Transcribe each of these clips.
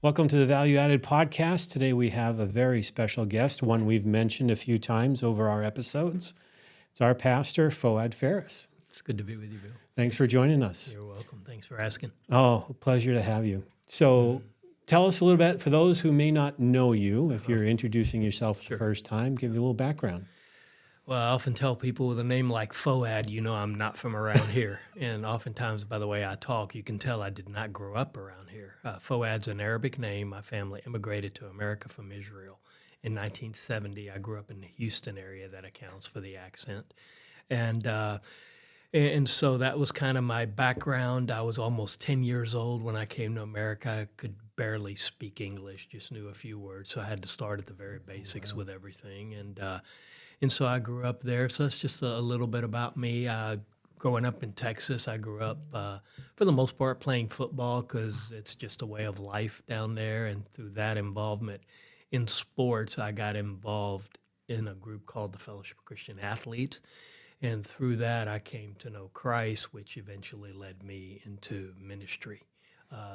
Welcome to the Value Added Podcast. Today we have a very special guest, one we've mentioned a few times over our episodes. It's our pastor, Fouad Faris. It's good to be with you, Bill. Thanks for joining us. You're welcome. Thanks for asking. Oh, a pleasure to have you. So tell us a little bit, for those who may not know you, if you're introducing yourself for the first time, give you a little background. Well, I often tell people with a name like Fouad, you know I'm not from around here. And oftentimes, by the way I talk, you can tell I did not grow up around here. Fouad's an Arabic name. My family immigrated to America from Israel in 1970. I grew up in the Houston area. That accounts for the accent. And so that was kind of my background. I was almost 10 years old when I came to America. I could barely speak English, just knew a few words. So I had to start at the very basics with everything. And so I grew up there. So that's just a little bit about me. Growing up in Texas, I grew up, for the most part, playing football because it's just a way of life down there. And through that involvement in sports, I got involved in a group called the Fellowship of Christian Athletes. And through that, I came to know Christ, which eventually led me into ministry.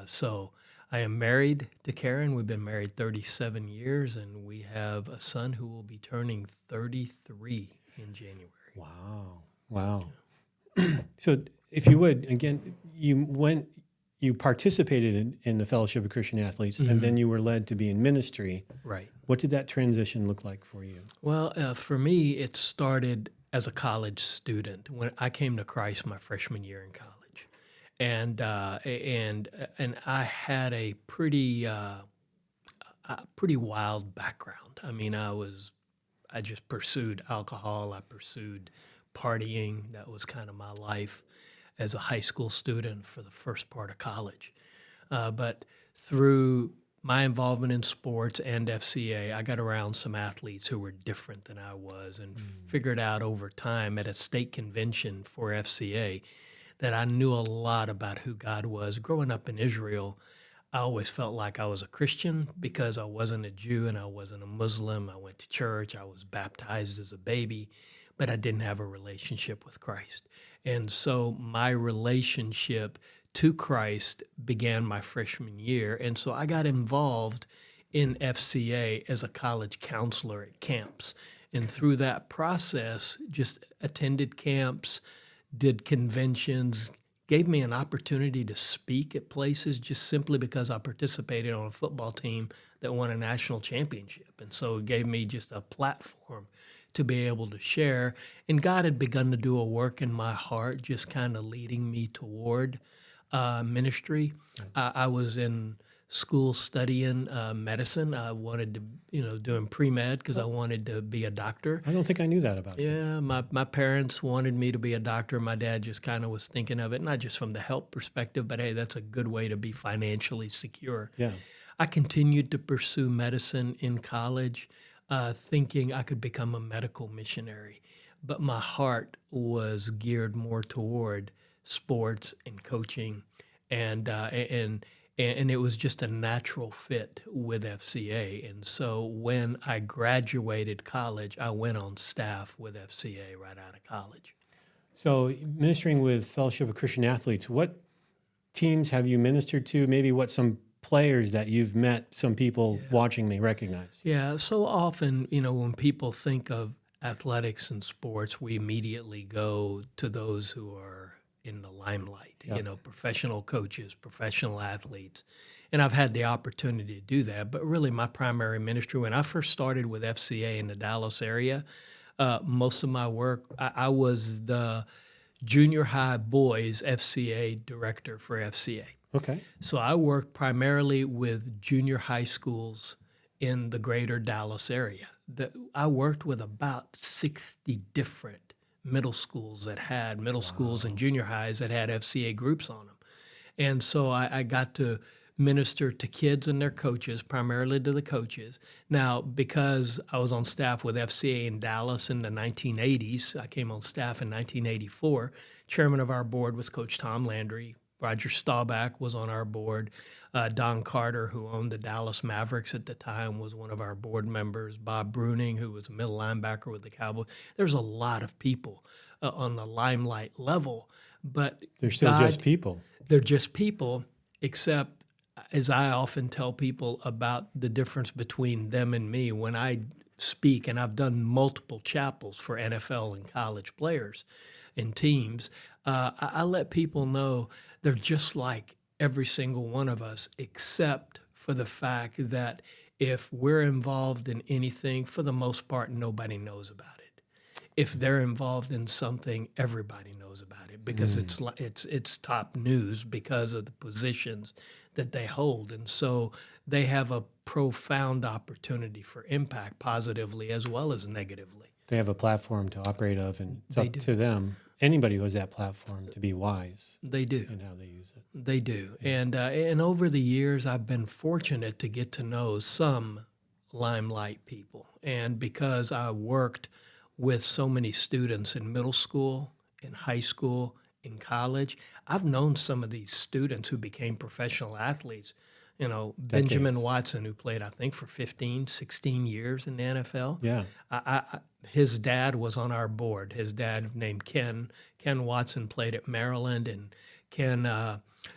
So I am married to Karen. We've been married 37 years, and we have a son who will be turning 33 in January. Wow. So if you would, again, you participated in the Fellowship of Christian Athletes, and then you were led to be in ministry. Right. What did that transition look like for you? Well, for me, it started as a college student when I came to Christ my freshman year in college. And I had a pretty wild background. I mean, I just pursued alcohol. I pursued partying. That was kind of my life as a high school student for the first part of college. But through my involvement in sports and FCA, I got around some athletes who were different than I was and figured out over time at a state convention for FCA that I knew a lot about who God was. Growing up in Israel, I always felt like I was a Christian because I wasn't a Jew and I wasn't a Muslim. I went to church. I was baptized as a baby, but I didn't have a relationship with Christ. And so my relationship to Christ began my freshman year. And so I got involved in FCA as a college counselor at camps. And through that process, just attended camps, did conventions, gave me an opportunity to speak at places just simply because I participated on a football team that won a national championship. And so it gave me just a platform to be able to share. And God had begun to do a work in my heart, just kind of leading me toward ministry. I was in school studying medicine. I wanted to, doing pre-med because I wanted to be a doctor. I don't think I knew that about you. Yeah, my parents wanted me to be a doctor. My dad just kind of was thinking of it, not just from the health perspective, but hey, that's a good way to be financially secure. Yeah. I continued to pursue medicine in college, thinking I could become a medical missionary. But my heart was geared more toward sports and coaching, and it was just a natural fit with FCA. And so when I graduated college, I went on staff with FCA right out of college. So ministering with Fellowship of Christian Athletes, what teams have you ministered to? Maybe what some players that you've met, some people watching may recognize? Yeah, so often, when people think of athletics and sports, we immediately go to those who are in the limelight, professional coaches, professional athletes. And I've had the opportunity to do that. But really my primary ministry, when I first started with FCA in the Dallas area, most of my work, I was the junior high boys FCA director for FCA. Okay. So I worked primarily with junior high schools in the greater Dallas area. I worked with about 60 different middle schools and junior highs that had FCA groups on them. And so I got to minister to kids and their coaches, primarily to the coaches. Now, because I was on staff with FCA in Dallas in the 1980s, I came on staff in 1984. Chairman of our board was Coach Tom Landry. Roger Staubach was on our board. Don Carter, who owned the Dallas Mavericks at the time, was one of our board members. Bob Bruning, who was a middle linebacker with the Cowboys. There's a lot of people on the limelight level, but they're still just people. They're just people, except as I often tell people about the difference between them and me, when I speak, and I've done multiple chapels for NFL and college players and teams, I let people know they're just like every single one of us, except for the fact that if we're involved in anything, for the most part, nobody knows about it. If they're involved in something, everybody knows about it because it's top news because of the positions that they hold. And so they have a profound opportunity for impact positively as well as negatively. They have a platform to operate of, and it's They up do. to them, anybody who has that platform, to be wise They do. in how they use it. They do. And over the years, I've been fortunate to get to know some limelight people. And because I worked with so many students in middle school, in high school, in college, I've known some of these students who became professional athletes. You know, Benjamin Decades. Watson, who played, I think, for 15, 16 years in the NFL. Yeah. His dad was on our board. His dad, named Ken Watson, played at Maryland, and Ken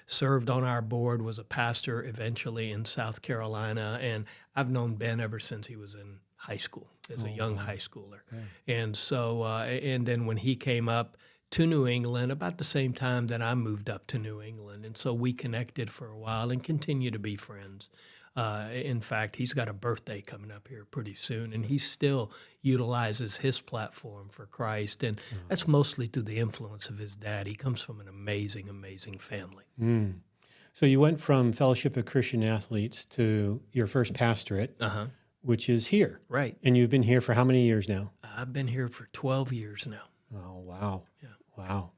served on our board, was a pastor eventually in South Carolina. And I've known Ben ever since he was in high school, as a young high schooler. And so, and then when he came up to New England about the same time that I moved up to New England. And so we connected for a while and continue to be friends. In fact, he's got a birthday coming up here pretty soon, and he still utilizes his platform for Christ. And that's mostly through the influence of his dad. He comes from an amazing, amazing family. So you went from Fellowship of Christian Athletes to your first pastorate, which is here. Right. And you've been here for how many years now? I've been here for 12 years now. Oh, wow. Yeah. Wow.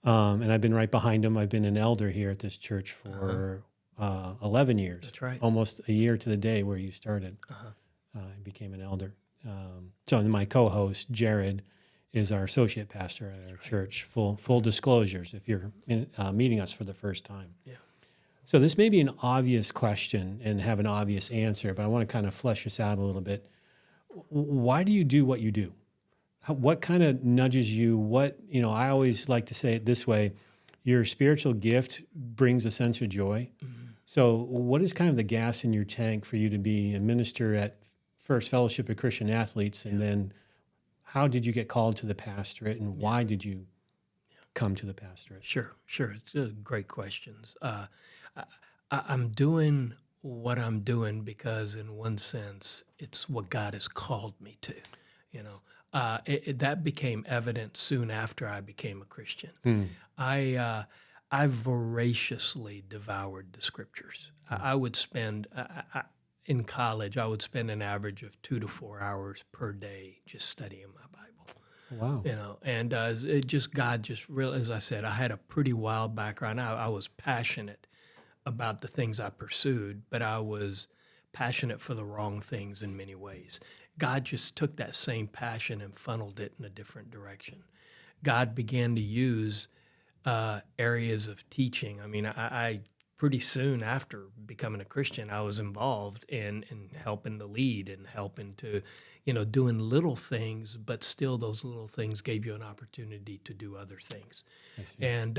And I've been right behind him. I've been an elder here at this church for 11 years. That's right. Almost a year to the day where you started. I became an elder. So my co-host, Jared, is our associate pastor at our church. Full disclosures if you're meeting us for the first time. Yeah. So this may be an obvious question and have an obvious answer, but I want to kind of flesh this out a little bit. Why do you do what you do? What kind of nudges you? I always like to say it this way: your spiritual gift brings a sense of joy. So what is kind of the gas in your tank for you to be a minister at First Fellowship of Christian Athletes? And then how did you get called to the pastorate, and why did you come to the pastorate? Sure. It's great questions. I'm doing what I'm doing because, in one sense, it's what God has called me to. That became evident soon after I became a Christian. I voraciously devoured the scriptures. I would spend in college. I would spend an average of 2 to 4 hours per day just studying my Bible. Wow. And God just really, as I said, I had a pretty wild background. I was passionate about the things I pursued, but I was passionate for the wrong things in many ways. God just took that same passion and funneled it in a different direction. God began to use areas of teaching. I mean, I pretty soon after becoming a Christian, I was involved in helping to lead and helping to, doing little things, but still those little things gave you an opportunity to do other things. And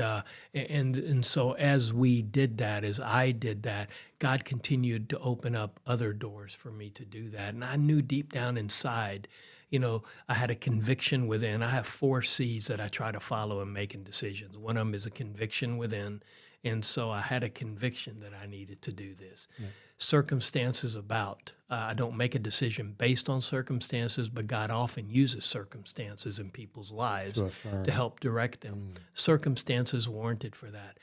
so as we did that, as I did that, God continued to open up other doors for me to do that. And I knew deep down inside, I had a conviction within. I have 4 C's that I try to follow in making decisions. One of them is a conviction within. And so I had a conviction that I needed to do this. Circumstances about. I don't make a decision based on circumstances, but God often uses circumstances in people's lives to help direct them. Circumstances warranted for that.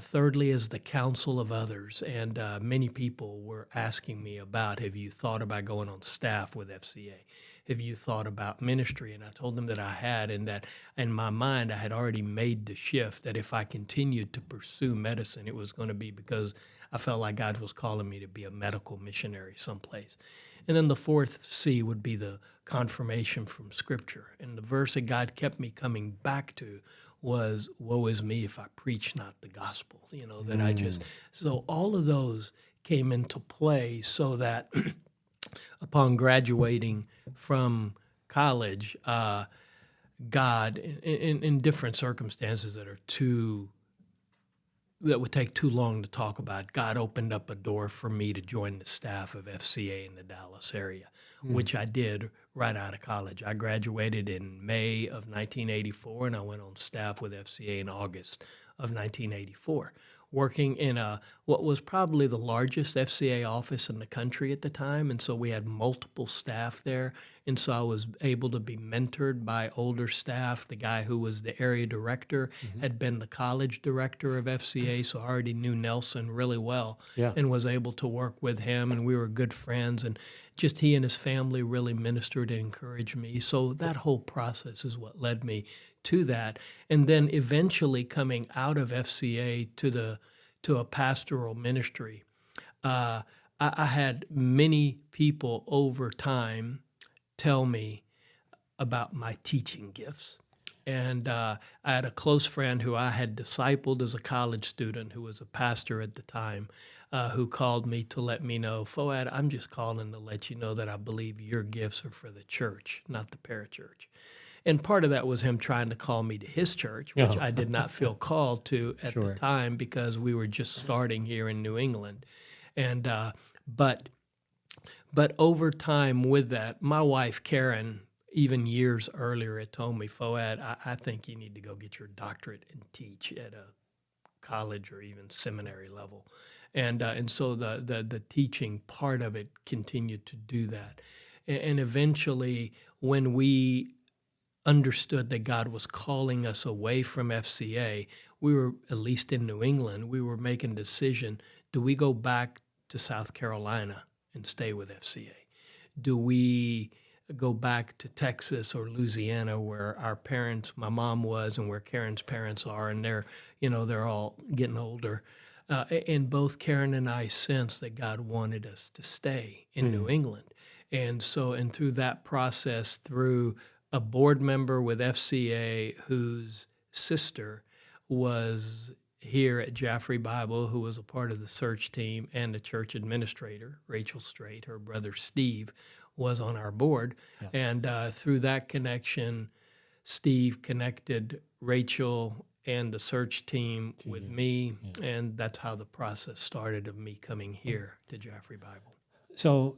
Thirdly is the counsel of others. And many people were asking me about, have you thought about going on staff with FCA? Have you thought about ministry? And I told them that I had, and that in my mind I had already made the shift that if I continued to pursue medicine, it was going to be because I felt like God was calling me to be a medical missionary someplace. And then the 4th C would be the confirmation from Scripture. And the verse that God kept me coming back to was, woe is me if I preach not the gospel, so all of those came into play so that upon graduating from college, God, in different circumstances that are too that would take too long to talk about, God opened up a door for me to join the staff of FCA in the Dallas area, which I did right out of college. I graduated in May of 1984, and I went on staff with FCA in August of 1984, working in what was probably the largest FCA office in the country at the time. And so we had multiple staff there. And so I was able to be mentored by older staff. The guy who was the area director had been the college director of FCA, so I already knew Nelson really well Yeah. and was able to work with him. And we were good friends. And just he and his family really ministered and encouraged me. So that whole process is what led me to that. And then eventually coming out of FCA to a pastoral ministry, I had many people over time tell me about my teaching gifts. And I had a close friend who I had discipled as a college student who was a pastor at the time, who called me to let me know, Fouad, I'm just calling to let you know that I believe your gifts are for the church, not the parachurch. And part of that was him trying to call me to his church, which I did not feel called to at the time because we were just starting here in New England. And but over time with that, my wife, Karen, even years earlier, had told me, Fouad, I think you need to go get your doctorate and teach at a college or even seminary level. And so the teaching part of it continued to do that. And eventually, when we understood that God was calling us away from FCA, we were, at least in New England, we were making a decision, do we go back to South Carolina and stay with FCA? Do we go back to Texas or Louisiana where our parents, my mom was, and where Karen's parents are, and they're all getting older. And both Karen and I sensed that God wanted us to stay in New England. And so, and through that process, through a board member with FCA whose sister was here at Jaffrey Bible, who was a part of the search team, and the church administrator, Rachel Strait, her brother Steve, was on our board. Yeah. And through that connection, Steve connected Rachel and the search team with me, and that's how the process started of me coming here to Jaffrey Bible. So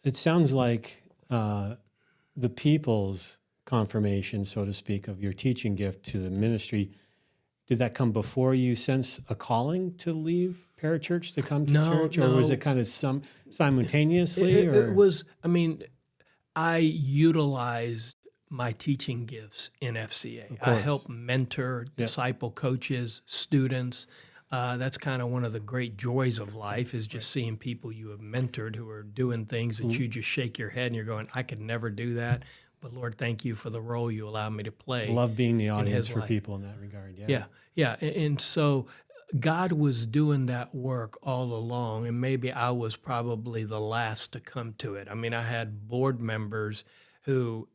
it sounds like the people's confirmation, so to speak, of your teaching gift to the ministry, did that come before you sense a calling to leave parachurch to come to church? Or was it kind of simultaneously? It was, I utilized my teaching gifts in FCA. I help mentor, disciple coaches, students. That's kind of one of the great joys of life is just seeing people you have mentored who are doing things that you just shake your head and you're going, I could never do that. But Lord, thank you for the role you allow me to play. I love being the audience for people in that regard. Yeah. And so God was doing that work all along, and maybe I was probably the last to come to it. I had board members who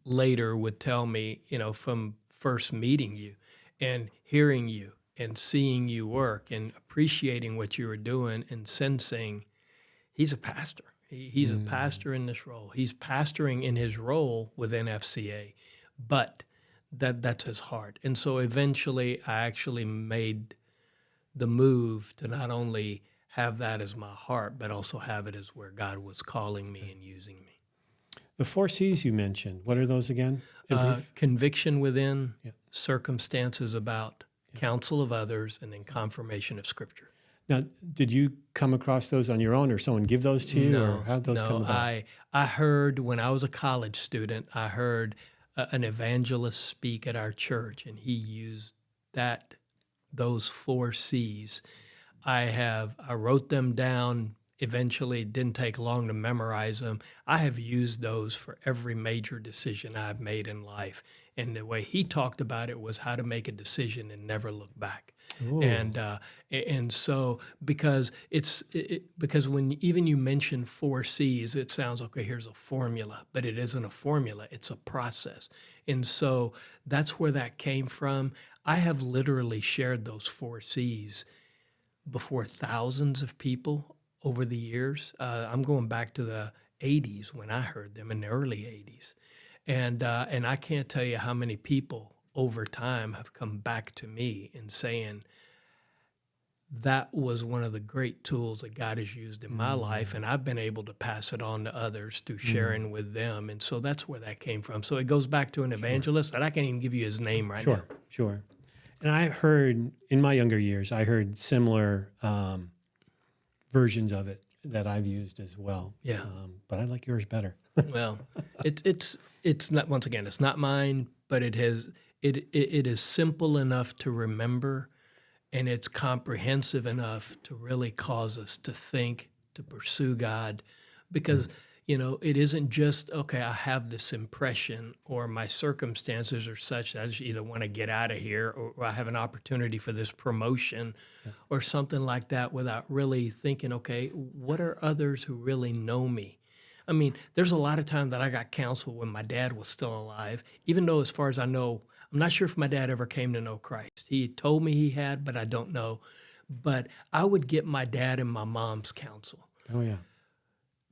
later would tell me, from first meeting you and hearing you and seeing you work and appreciating what you were doing and sensing he's a pastor. He's a pastor in this role. He's pastoring in his role within FCA, but that's his heart. And so eventually I actually made the move to not only have that as my heart, but also have it as where God was calling me and using me. The 4 C's you mentioned, what are those again? Conviction within, circumstances about, counsel of others, and then confirmation of Scripture. Now, did you come across those on your own, or someone give those to you, or how did those come about? I heard when I was a college student, I heard an evangelist speak at our church, and he used those 4 C's. I wrote them down. Eventually, it didn't take long to memorize them. I have used those for every major decision I've made in life. And the way he talked about it was how to make a decision and never look back. Ooh. And so because when even you mention 4 C's, it sounds okay, here's a formula, but it isn't a formula, it's a process. And so that's where that came from. I have literally shared those 4 C's before thousands of people over the years. I'm going back to the 80s when I heard them, in the early 80s. And I can't tell you how many people over time have come back to me and saying, that was one of the great tools that God has used in my life, and I've been able to pass it on to others through sharing with them. And so that's where that came from. So it goes back to an evangelist, and I can't even give you his name right now. Sure. And I heard in my younger years, I heard similar versions of it that I've used as well. Yeah. But I like yours better. Well, it's not, once again, it's not mine, but it is simple enough to remember, and it's comprehensive enough to really cause us to think, to pursue God, because it isn't just, okay, I have this impression or my circumstances are such that I just either want to get out of here or I have an opportunity for this promotion or something like that, without really thinking, okay, what are others who really know me? I mean, there's a lot of time that I got counsel when my dad was still alive, even though, as far as I know, I'm not sure if my dad ever came to know Christ. He told me he had, but I don't know. But I would get my dad and my mom's counsel Oh, yeah.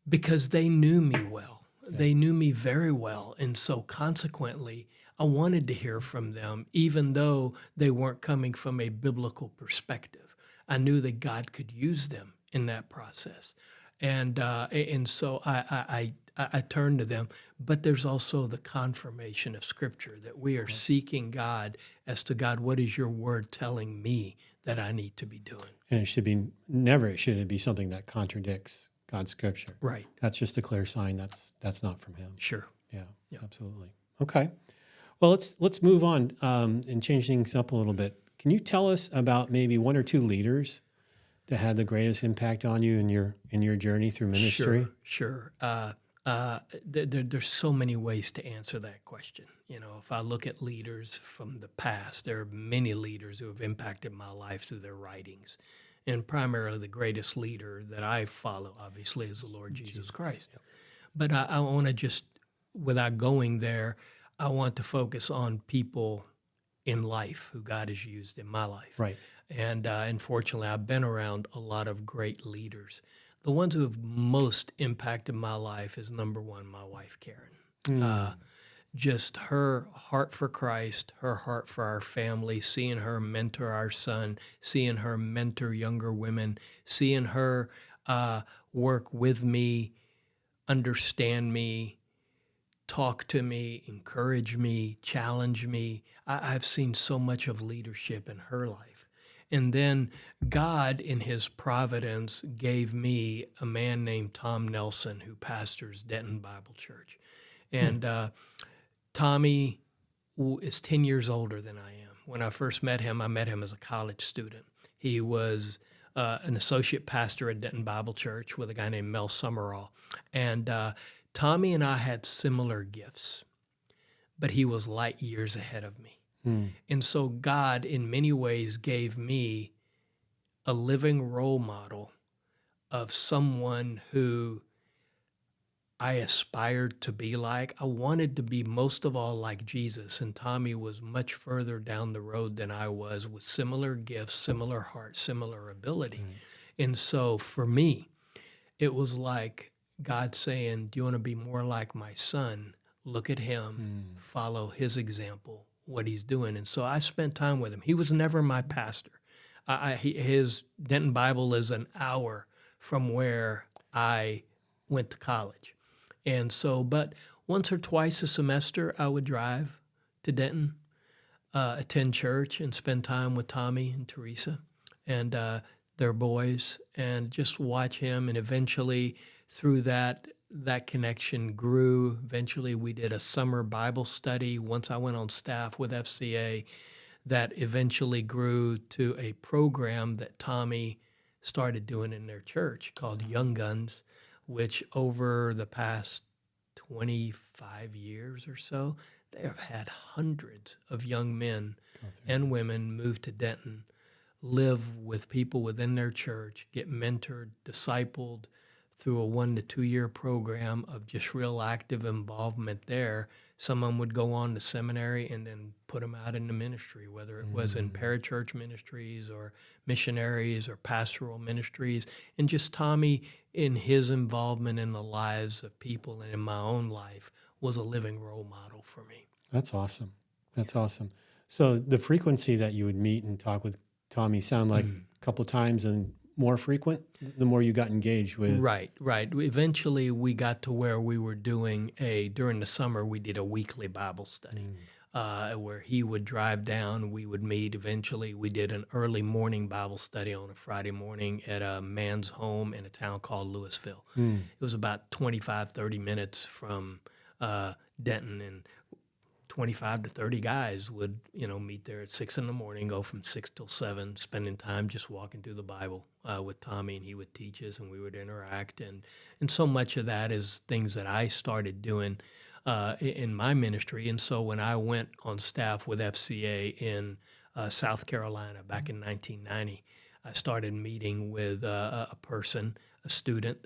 because they knew me well. They knew me very well. And so consequently, I wanted to hear from them, even though they weren't coming from a biblical perspective. I knew that God could use them in that process. And so I turn to them. But there's also the confirmation of Scripture that we are seeking God as to, God, what is your word telling me that I need to be doing? And it should be something that contradicts God's Scripture. Right. That's just a clear sign that's not from Him. Sure. Yeah, Yeah. absolutely. Okay. Well, let's move on and change things up a little bit. Can you tell us about maybe one or two leaders that had the greatest impact on you in your journey through ministry? Sure. There's so many ways to answer that question. If I look at leaders from the past, there are many leaders who have impacted my life through their writings. And primarily the greatest leader that I follow, obviously, is the Lord Jesus Christ. Yep. But I want to just, without going there, I want to focus on people in life who God has used in my life. Right. And unfortunately, I've been around a lot of great leaders. The ones who have most impacted my life is, number one, my wife, Karen. Just her heart for Christ, her heart for our family, seeing her mentor our son, seeing her mentor younger women, seeing her work with me, understand me, talk to me, encourage me, challenge me. I've seen so much of leadership in her life. And then God, in His providence, gave me a man named Tom Nelson, who pastors Denton Bible Church. And Tommy is 10 years older than I am. When I first met him as a college student. He was an associate pastor at Denton Bible Church with a guy named Mel Summerall. And Tommy and I had similar gifts, but he was light years ahead of me. And so God, in many ways, gave me a living role model of someone who I aspired to be like. I wanted to be most of all like Jesus, and Tommy was much further down the road than I was, with similar gifts, similar heart, similar ability. And so for me, it was like God saying, do you want to be more like my son? Look at him, follow his example, what he's doing. And so I spent time with him. He was never my pastor. His Denton Bible is an hour from where I went to college. And so, but once or twice a semester, I would drive to Denton, attend church, and spend time with Tommy and Teresa and their boys, and just watch him. And eventually, through that connection grew. Eventually, we did a summer Bible study. Once I went on staff with FCA, that eventually grew to a program that Tommy started doing in their church called Young Guns, which over the past 25 years or so, they have had hundreds of young men and women move to Denton, live with people within their church, get mentored, discipled through a 1 to 2 year program of just real active involvement there. Some of them would go on to seminary and then put them out into ministry, whether it was in parachurch ministries or missionaries or pastoral ministries. And just Tommy, in his involvement in the lives of people and in my own life, was a living role model for me. That's awesome. That's awesome. So the frequency that you would meet and talk with Tommy, sound like a couple times and more frequent the more you got engaged with. Right. Eventually, we got to where we were doing during the summer, we did a weekly Bible study where he would drive down, we would meet. Eventually, we did an early morning Bible study on a Friday morning at a man's home in a town called Louisville. It was about 25, 30 minutes from Denton, and 25 to 30 guys would, meet there at 6 in the morning, go from 6 till 7, spending time just walking through the Bible with Tommy, and he would teach us and we would interact. And so much of that is things that I started doing in my ministry. And so when I went on staff with FCA in South Carolina back in 1990, I started meeting with a student,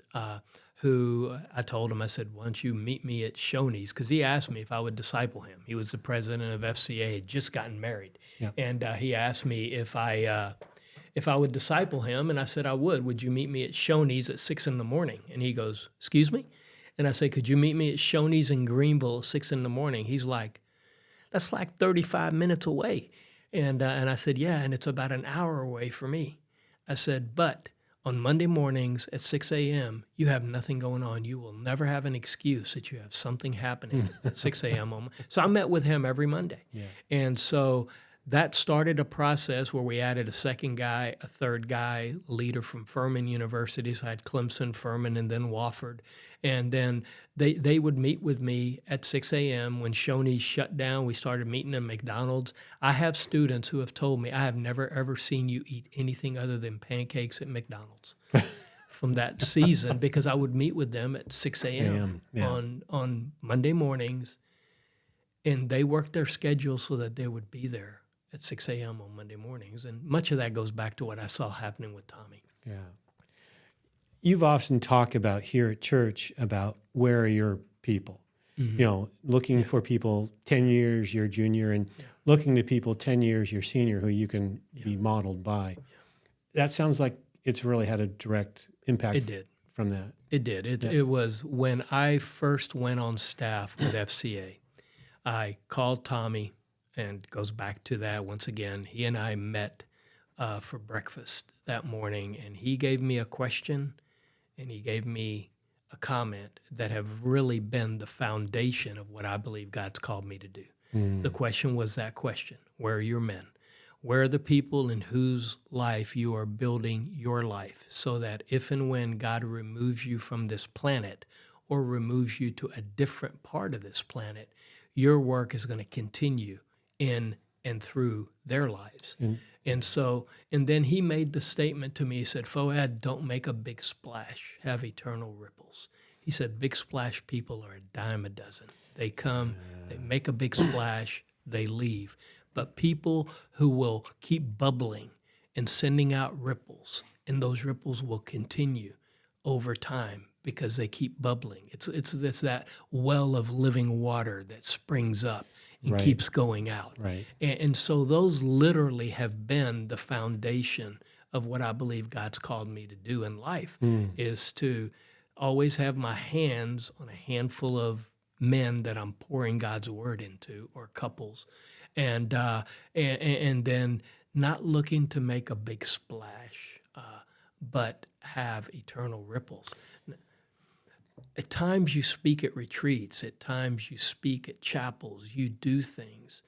who I told him, I said, why don't you meet me at Shoney's? Because he asked me if I would disciple him. He was the president of FCA, had just gotten married. Yeah. And he asked me if I would disciple him, and I said I would. Would you meet me at Shoney's at 6 in the morning? And he goes, excuse me? And I said, could you meet me at Shoney's in Greenville at 6 in the morning? He's like, that's like 35 minutes away. And I said, yeah, and it's about an hour away for me. I said, but on Monday mornings at 6 a.m., you have nothing going on. You will never have an excuse that you have something happening at 6 a.m. So I met with him every Monday. Yeah. And so that started a process where we added a second guy, a third guy, leader from Furman University. So I had Clemson, Furman, and then Wofford. And then they would meet with me at 6 a.m. When Shoney's shut down. We started meeting at McDonald's. I have students who have told me, I have never, ever seen you eat anything other than pancakes at McDonald's from that season, because I would meet with them at 6 a.m. On Monday mornings, and they worked their schedule so that they would be there at 6 a.m. on Monday mornings. And much of that goes back to what I saw happening with Tommy. Yeah. You've often talked about here at church about where are your people, looking for people 10 years your junior and looking to people 10 years your senior who you can be modeled by. That sounds like it's really had a direct impact from that. It did. It was when I first went on staff with FCA, I called Tommy, and goes back to that once again. He and I met for breakfast that morning, and he gave me a question and he gave me a comment that have really been the foundation of what I believe God's called me to do. The question was that question: where are your men? Where are the people in whose life you are building your life, so that if and when God removes you from this planet or removes you to a different part of this planet, your work is going to continue in and through their lives. And then he made the statement to me, he said, Fouad, don't make a big splash, have eternal ripples. He said, big splash people are a dime a dozen. They come, they make a big splash, they leave. But people who will keep bubbling and sending out ripples, and those ripples will continue over time because they keep bubbling. It's that well of living water that springs up and keeps going out. Right. And so those literally have been the foundation of what I believe God's called me to do in life, is to always have my hands on a handful of men that I'm pouring God's word into, or couples, and then not looking to make a big splash, but have eternal ripples. At times you speak at retreats, at times you speak at chapels, you do things.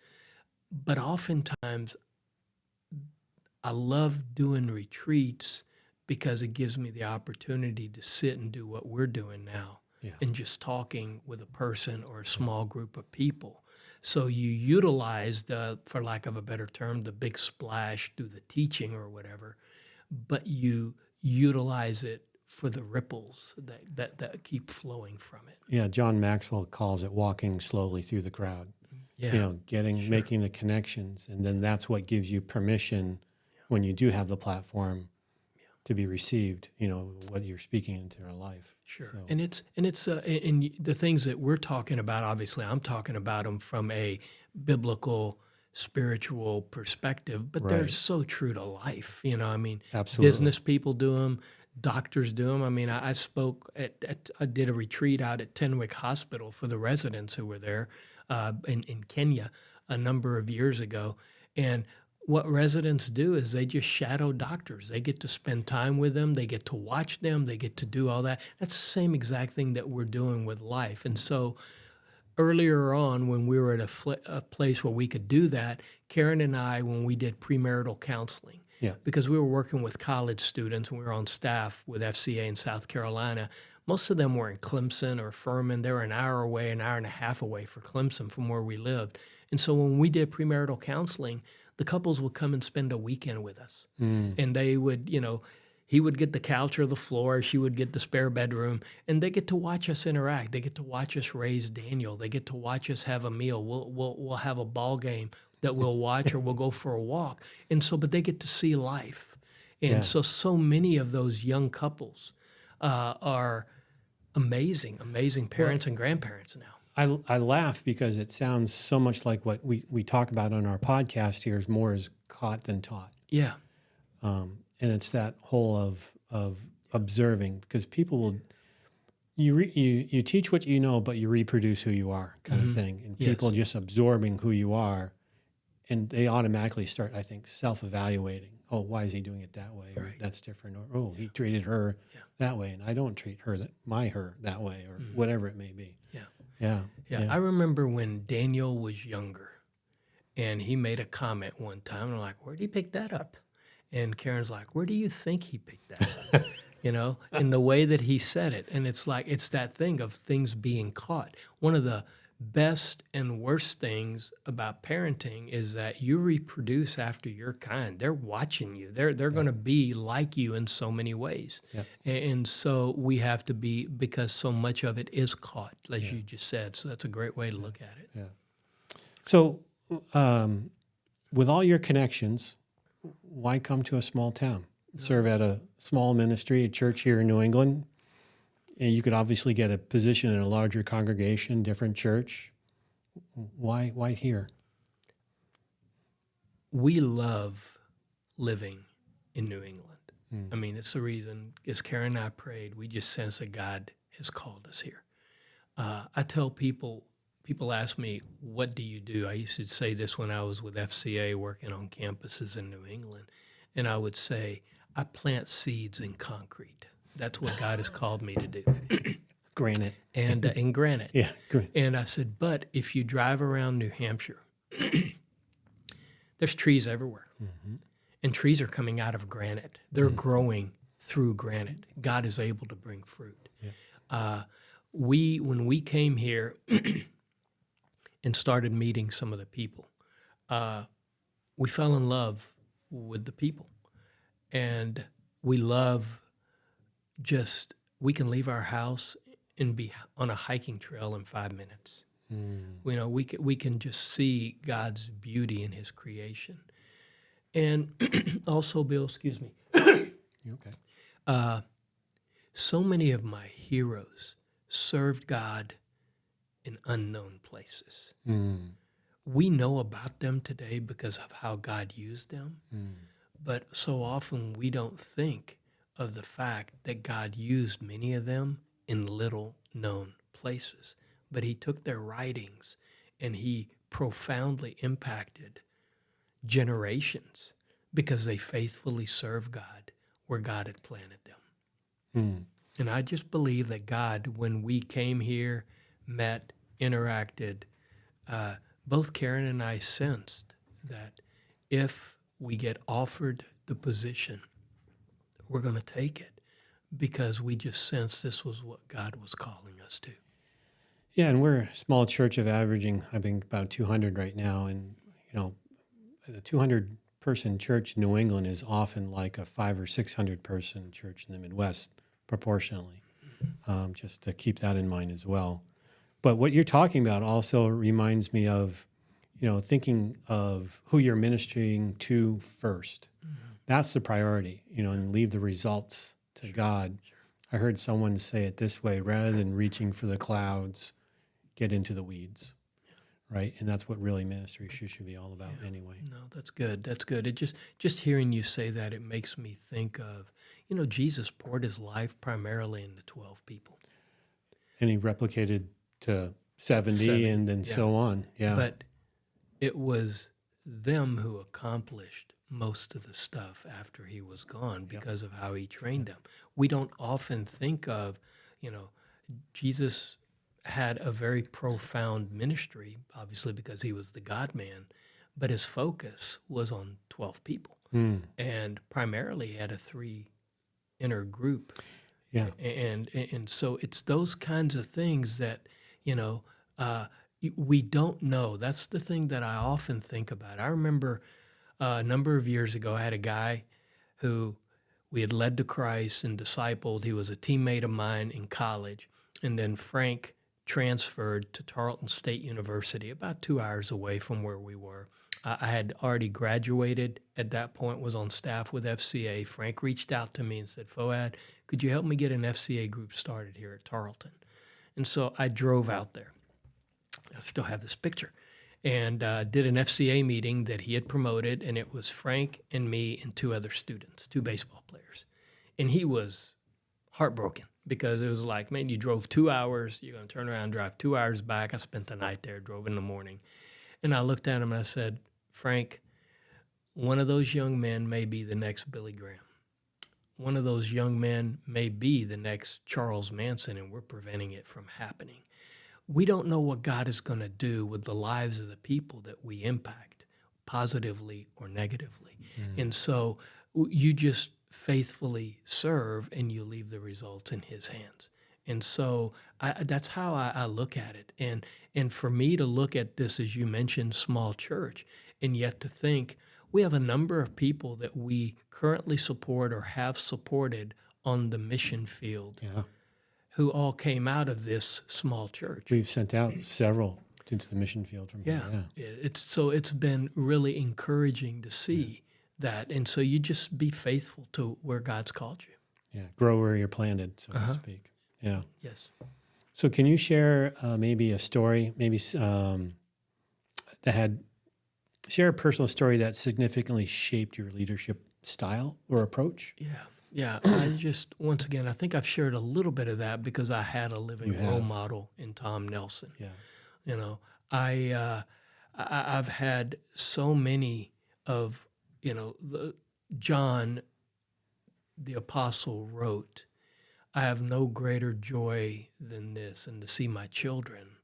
But oftentimes I love doing retreats because it gives me the opportunity to sit and do what we're doing now, and just talking with a person or a small group of people. So you utilize for lack of a better term, the big splash through the teaching or whatever, but you utilize it for the ripples that keep flowing from it. Yeah, John Maxwell calls it walking slowly through the crowd. Yeah, making the connections, and then that's what gives you permission when you do have the platform to be received. What you're speaking into their life. Sure, so. and the things that we're talking about. Obviously, I'm talking about them from a biblical, spiritual perspective, but they're so true to life. Absolutely. Business people do them. Doctors do them. I spoke I did a retreat out at Tenwick Hospital for the residents who were there in Kenya a number of years ago. And what residents do is they just shadow doctors. They get to spend time with them. They get to watch them. They get to do all that. That's the same exact thing that we're doing with life. And so earlier on, when we were at a place where we could do that, Karen and I, when we did premarital counseling, Yeah. because we were working with college students and we were on staff with FCA in South Carolina, most of them were in Clemson or Furman. They were an hour away, an hour and a half away for Clemson from where we lived. And so when we did premarital counseling, the couples would come and spend a weekend with us. And they would, he would get the couch or the floor, she would get the spare bedroom, and they get to watch us interact. They get to watch us raise Daniel. They get to watch us have a meal. We'll have a ball game that we'll watch, or we'll go for a walk. And so, but they get to see life. And so many of those young couples are amazing parents and grandparents now. I laugh because it sounds so much like what we talk about on our podcast here is more is caught than taught. Yeah. And it's that whole of observing, because people will, you teach what you know, but you reproduce who you are kind of thing. And people just absorbing who you are, and they automatically start, I think, self-evaluating. Oh, why is he doing it that way? Or that's different. Or, oh, he treated her that way, and I don't treat her that way, or whatever it may be. Yeah. I remember when Daniel was younger, and he made a comment one time, and I'm like, where'd he pick that up? And Karen's like, where do you think he picked that up? In the way that he said it. And it's like, it's that thing of things being caught. One of the best and worst things about parenting is that you reproduce after your kind. They're watching you. They're going to be like you in so many ways. And so we have to be, because so much of it is caught, as you just said. So that's a great way to look at it. Yeah. So with all your connections, why come to a small town? Serve at a small ministry, a church here in New England. And you could obviously get a position in a larger congregation, different church. Why here? We love living in New England. I mean, it's the reason, as Karen and I prayed, we just sense that God has called us here. I tell people ask me, what do you do? I used to say this when I was with FCA working on campuses in New England. And I would say, I plant seeds in concrete. That's what God has called me to do. Granite. And in granite. Yeah, great. And I said, but if you drive around New Hampshire, there's trees everywhere. And trees are coming out of granite. They're growing through granite. God is able to bring fruit. When we came here and started meeting some of the people, we fell in love with the people. And we love we can leave our house and be on a hiking trail in 5 minutes. We can just see God's beauty in his creation. And also, Bill, excuse me. You okay? So many of my heroes served God in unknown places. We know about them today because of how God used them. But so often we don't think of the fact that God used many of them in little known places. But he took their writings and he profoundly impacted generations because they faithfully served God where God had planted them. And I just believe that God, when we came here, met, interacted, both Karen and I sensed that if we get offered the position, we're going to take it because we just sensed this was what God was calling us to. Yeah, and we're a small church of averaging, I think, about 200 right now. And, the 200-person church in New England is often like a 500 or 600-person church in the Midwest, proportionally, just to keep that in mind as well. But what you're talking about also reminds me of, thinking of who you're ministering to first. That's the priority, and leave the results to God. I heard someone say it this way: rather than reaching for the clouds, get into the weeds, right? And that's what really ministry should be all about anyway. No, that's good. That's good. It just hearing you say that, it makes me think of, Jesus poured his life primarily into 12 people. And he replicated to 70 and then so on. Yeah. But it was them who accomplished most of the stuff after he was gone because of how he trained them. We don't often think of, Jesus had a very profound ministry, obviously because he was the God-man, but his focus was on 12 people. And primarily he had a 3 inner group. Yeah. And so it's those kinds of things that, we don't know. That's the thing that I often think about. I remember a number of years ago, I had a guy who we had led to Christ and discipled. He was a teammate of mine in college. And then Frank transferred to Tarleton State University, about 2 hours away from where we were. I had already graduated at that point, was on staff with FCA. Frank reached out to me and said, Fouad, could you help me get an FCA group started here at Tarleton? And so I drove out there. I still have this picture. And did an FCA meeting that he had promoted, and it was Frank and me and 2 other students, 2 baseball players. And he was heartbroken because it was like, man, you drove 2 hours, you're going to turn around and drive 2 hours back. I spent the night there, drove in the morning. And I looked at him and I said, Frank, one of those young men may be the next Billy Graham. One of those young men may be the next Charles Manson, and we're preventing it from happening. We don't know what God is going to do with the lives of the people that we impact, positively or negatively. And so you just faithfully serve and you leave the results in his hands. And so that's how I look at it. And for me to look at this, as you mentioned, small church, and yet to think we have a number of people that we currently support or have supported on the mission field who all came out of this small church. We've sent out several into the mission field from here. It's been really encouraging to see that. And so you just be faithful to where God's called you. Yeah, grow where you're planted, so to speak. Yeah. Yes. So can you share maybe a story, share a personal story that significantly shaped your leadership style or approach? Yeah. I just, once again, I think I've shared a little bit of that because I had a living role model in Tom Nelson. Yeah. I've had so many of, John, the apostle, wrote, I have no greater joy than this, and to see my children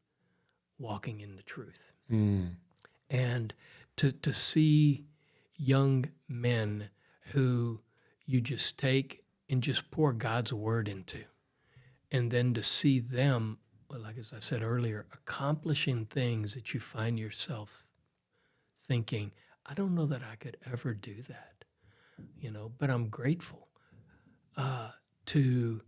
walking in the truth. And to see young men who you just take and just pour God's word into, and then to see them, like as I said earlier, accomplishing things that you find yourself thinking, I don't know that I could ever do that, but I'm grateful to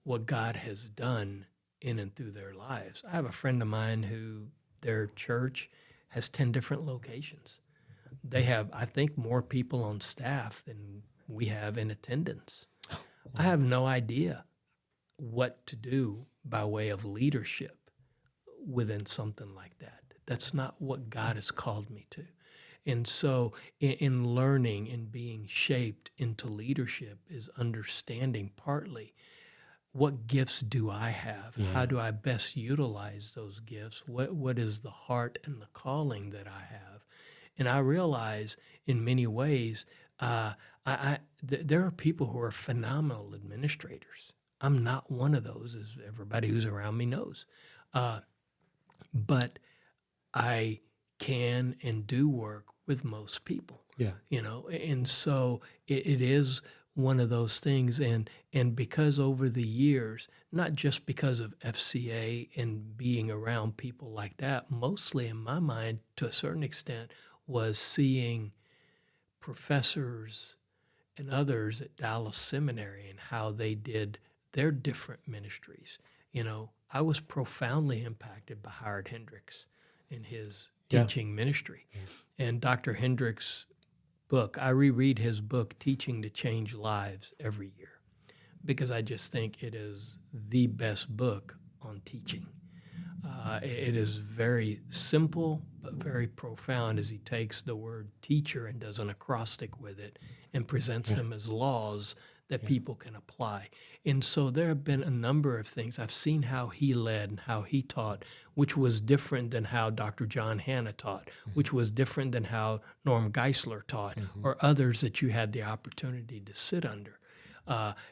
what God has done in and through their lives. I have a friend of mine who their church has 10 different locations. They have, I think, more people on staff than we have in attendance. I have no idea what to do by way of leadership within something like that. That's not what God has called me to. And so in learning and being shaped into leadership is understanding partly what gifts do I have? How do I best utilize those gifts? What is the heart and the calling that I have? And I realize in many ways, there are people who are phenomenal administrators. I'm not one of those, as everybody who's around me knows. But I can and do work with most people. And so it is one of those things, and because over the years, not just because of FCA and being around people like that, mostly in my mind, to a certain extent, was seeing professors and others at Dallas Seminary and how they did their different ministries. I was profoundly impacted by Howard Hendricks in his teaching ministry. And Dr. Hendricks' book, I reread his book, Teaching to Change Lives, every year because I just think it is the best book on teaching. It is very simple but very profound as he takes the word teacher and does an acrostic with it and presents them as laws that people can apply. And so there have been a number of things. I've seen how he led and how he taught, which was different than how Dr. John Hanna taught, which was different than how Norm Geisler taught, or others that you had the opportunity to sit under.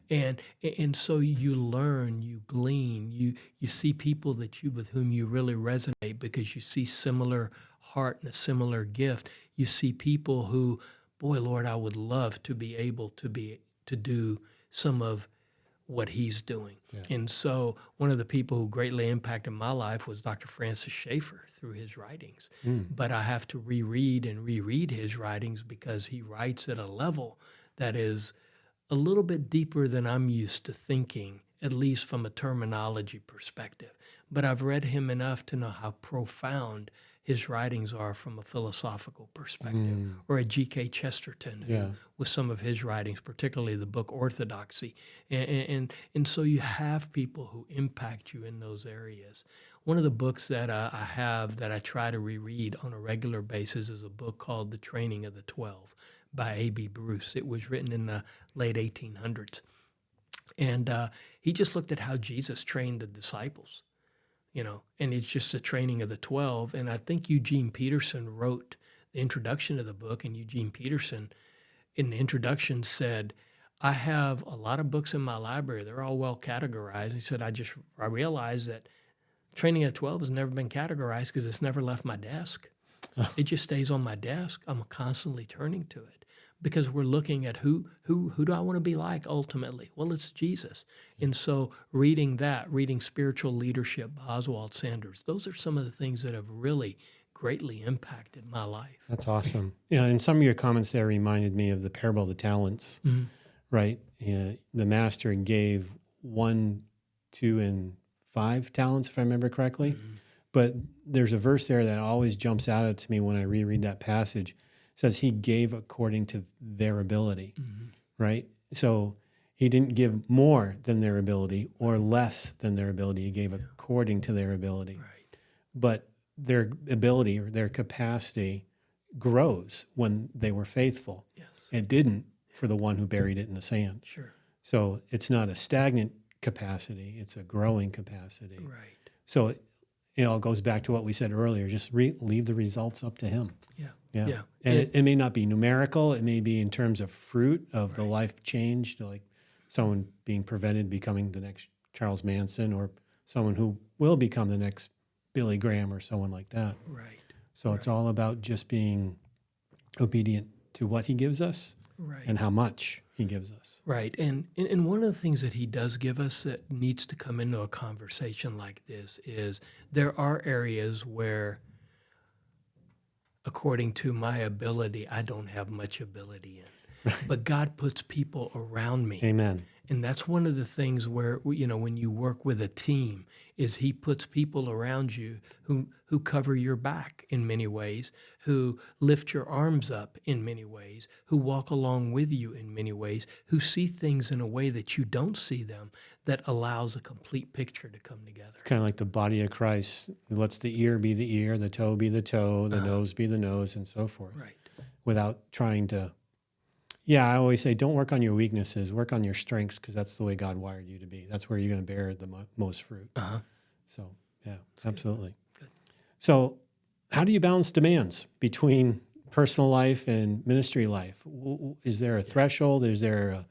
And so you learn, you glean, you see people with whom you really resonate because you see similar heart and a similar gift. You see people who, boy, Lord, I would love to be able to do some of what he's doing. Yeah. And so one of the people who greatly impacted my life was Dr. Francis Schaeffer through his writings. But I have to reread his writings because he writes at a level that is a little bit deeper than I'm used to thinking, at least from a terminology perspective. But I've read him enough to know how profound his writings are from a philosophical perspective, or a G.K. Chesterton, who, with some of his writings, particularly the book Orthodoxy. And so you have people who impact you in those areas. One of the books that I have that I try to reread on a regular basis is a book called The Training of the 12 by A.B. Bruce. It was written in the late 1800s. And he just looked at how Jesus trained the disciples. And it's just a training of the 12. And I think Eugene Peterson wrote the introduction of the book, and Eugene Peterson in the introduction said, I have a lot of books in my library. They're all well categorized. He said, I realized that training of 12 has never been categorized because it's never left my desk. It just stays on my desk. I'm constantly turning to it. Because we're looking at who do I want to be like ultimately? Well, it's Jesus. And so reading Spiritual Leadership by Oswald Sanders, those are some of the things that have really greatly impacted my life. That's awesome. And some of your comments there reminded me of the parable of the talents, right? The master gave 1, 2, and 5 talents, if I remember correctly. But there's a verse there that always jumps out to me when I reread that passage. Says he gave according to their ability, right? So he didn't give more than their ability or less than their ability. He gave according to their ability. Right. But their ability or their capacity grows when they were faithful. Yes. It didn't for the one who buried it in the sand. Sure. So it's not a stagnant capacity. It's a growing capacity. Right. So it goes back to what we said earlier. Just leave the results up to him. Yeah. And it may not be numerical. It may be in terms of fruit of the life change, like someone being prevented becoming the next Charles Manson, or someone who will become the next Billy Graham or someone like that. Right. So it's all about just being obedient to what he gives us and how much he gives us. Right. And one of the things that he does give us that needs to come into a conversation like this is there are areas where, according to my ability, I don't have much ability in. But God puts people around me. Amen. And that's one of the things where, when you work with a team, is he puts people around you who cover your back in many ways, who lift your arms up in many ways, who walk along with you in many ways, who see things in a way that you don't see them, that allows a complete picture to come together. It's kind of like the body of Christ. It lets the ear be the ear, the toe be the toe, the nose be the nose, and so forth. Right. Without trying to... Yeah, I always say, don't work on your weaknesses. Work on your strengths, because that's the way God wired you to be. That's where you're going to bear the most fruit. So, yeah, that's absolutely. Good. So how do you balance demands between personal life and ministry life? Is there a threshold? Is there a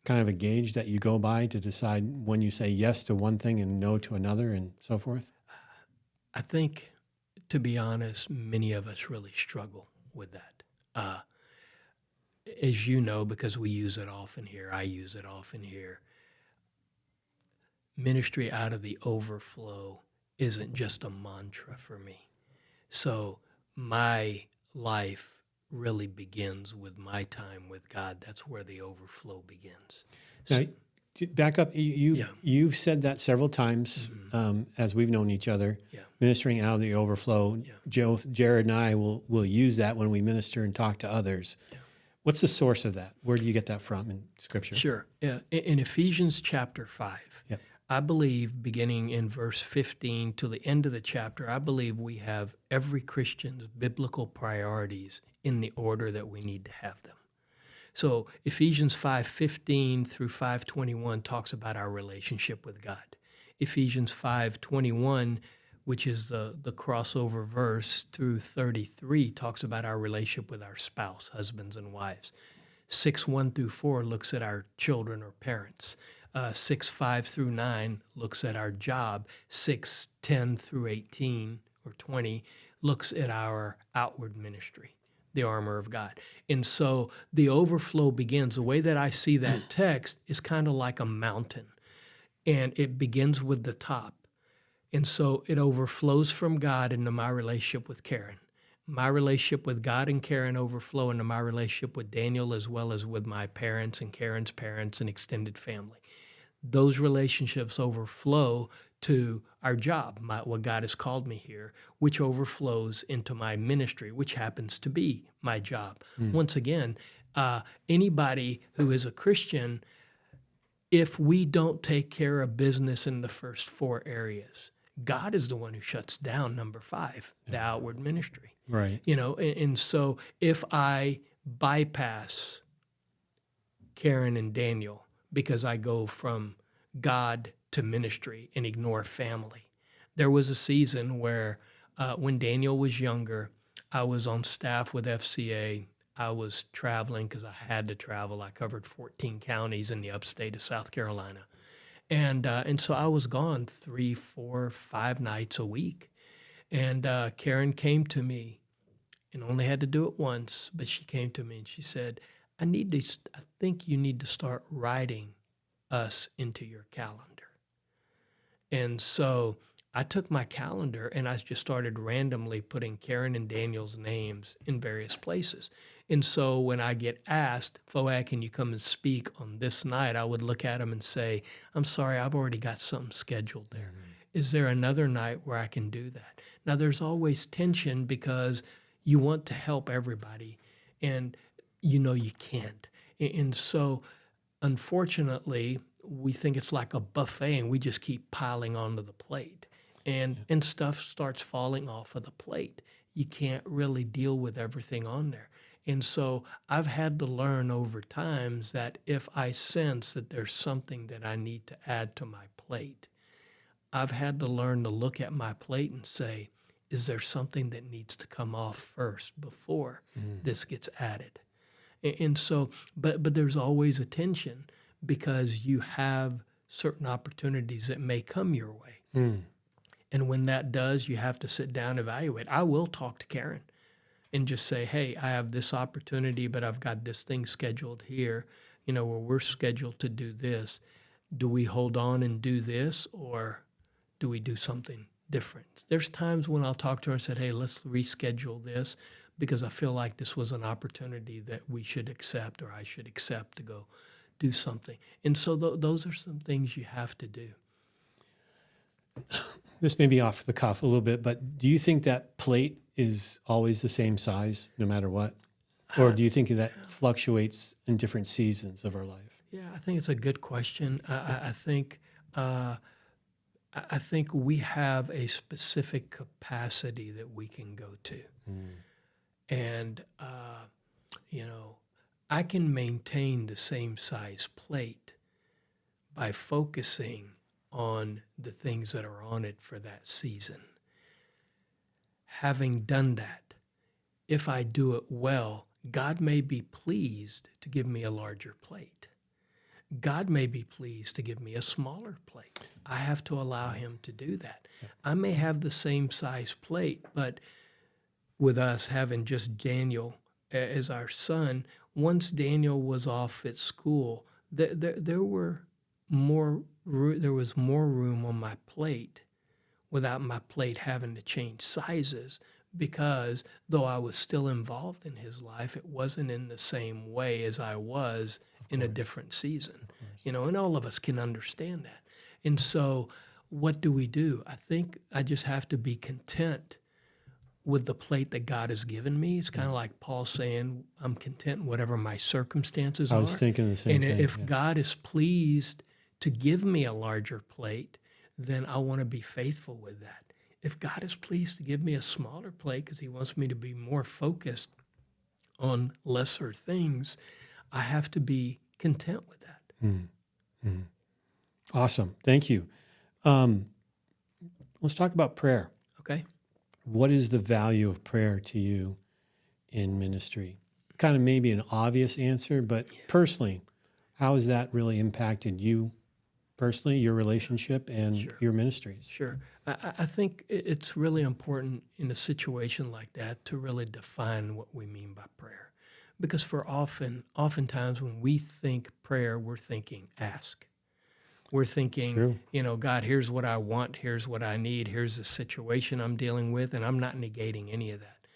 kind of a gauge that you go by to decide when you say yes to one thing and no to another and so forth? I think, to be honest, many of us really struggle with that. As you know, because we use it often here, I use it often here, ministry out of the overflow isn't just a mantra for me. So my life really begins with my time with God. That's where the overflow begins. Now, back up. You've said that several times as we've known each other, ministering out of the overflow. Jared and I will use that when we minister and talk to others. What's the source of that? Where do you get that from in Scripture? Sure. In Ephesians chapter 5, I believe beginning in verse 15 to the end of the chapter, I believe we have every Christian's biblical priorities in the order that we need to have them. So Ephesians 5:15 through 5:21 talks about our relationship with God. Ephesians 5:21, which is the crossover verse through 33, talks about our relationship with our spouse, husbands and wives. 6:1 through 4 looks at our children or parents. 6:5 through 9 looks at our job. 6:10 through 18 or 20 looks at our outward ministry, the armor of God. And so the overflow begins. The way that I see that text is kind of like a mountain, and it begins with the top. And so it overflows from God into my relationship with Karen. My relationship with God and Karen overflow into my relationship with Daniel, as well as with my parents and Karen's parents and extended family. Those relationships overflow to our job, what God has called me here, which overflows into my ministry, which happens to be my job. Once again, anybody who is a Christian, if we don't take care of business in the first 4 areas, God is the one who shuts down number 5, the outward ministry. Right. And so if I bypass Karen and Daniel because I go from God to ministry and ignore family. There was a season where when Daniel was younger, I was on staff with FCA. I was traveling because I had to travel. I covered 14 counties in the upstate of South Carolina. And so I was gone 3, 4, 5 nights a week. And Karen came to me and only had to do it once, but she came to me and she said, I think you need to start writing us into your calendar. And so I took my calendar and I just started randomly putting Karen and Daniel's names in various places. And so when I get asked, Fouad, can you come and speak on this night? I would look at them and say, I'm sorry, I've already got something scheduled there. Is there another night where I can do that? Now, there's always tension because you want to help everybody and you know you can't. And so, unfortunately, we think it's like a buffet and we just keep piling onto the plate. And stuff starts falling off of the plate. You can't really deal with everything on there. And so I've had to learn over times that if I sense that there's something that I need to add to my plate, I've had to learn to look at my plate and say, is there something that needs to come off first before this gets added? And so, but there's always a tension because you have certain opportunities that may come your way. And when that does, you have to sit down and evaluate. I will talk to Karen and just say, hey, I have this opportunity, but I've got this thing scheduled here, where we're scheduled to do this. Do we hold on and do this, or do we do something different? There's times when I'll talk to her and say, hey, let's reschedule this because I feel like this was an opportunity that we should accept or I should accept to go do something. And so those are some things you have to do. This may be off the cuff a little bit, but do you think that plate is always the same size no matter what? Or do you think that fluctuates in different seasons of our life? Yeah, I think it's a good question. I think we have a specific capacity that we can go to. And, I can maintain the same size plate by focusing on the things that are on it for that season. Having done that, if I do it well, God may be pleased to give me a larger plate. God may be pleased to give me a smaller plate. I have to allow him to do that. I may have the same size plate, but with us having just Daniel as our son, once Daniel was off at school, there was more room on my plate without my plate having to change sizes, because though I was still involved in his life, it wasn't in the same way as I was in a different season. And all of us can understand that. And so what do we do? I think I just have to be content with the plate that God has given me. It's kind of like Paul saying, I'm content whatever my circumstances are. I was thinking the same thing. And if God is pleased to give me a larger plate, then I want to be faithful with that. If God is pleased to give me a smaller plate because he wants me to be more focused on lesser things, I have to be content with that. Mm. Mm. Awesome. Thank you. Let's talk about prayer. Okay. What is the value of prayer to you in ministry? Kind of maybe an obvious answer, but personally, how has that really impacted you personally, your relationship and Sure. your ministries? Sure. I think it's really important in a situation like that to really define what we mean by prayer. Because oftentimes when we think prayer, we're thinking ask. We're thinking, True. God, here's what I want, here's what I need, here's the situation I'm dealing with, and I'm not negating any of that.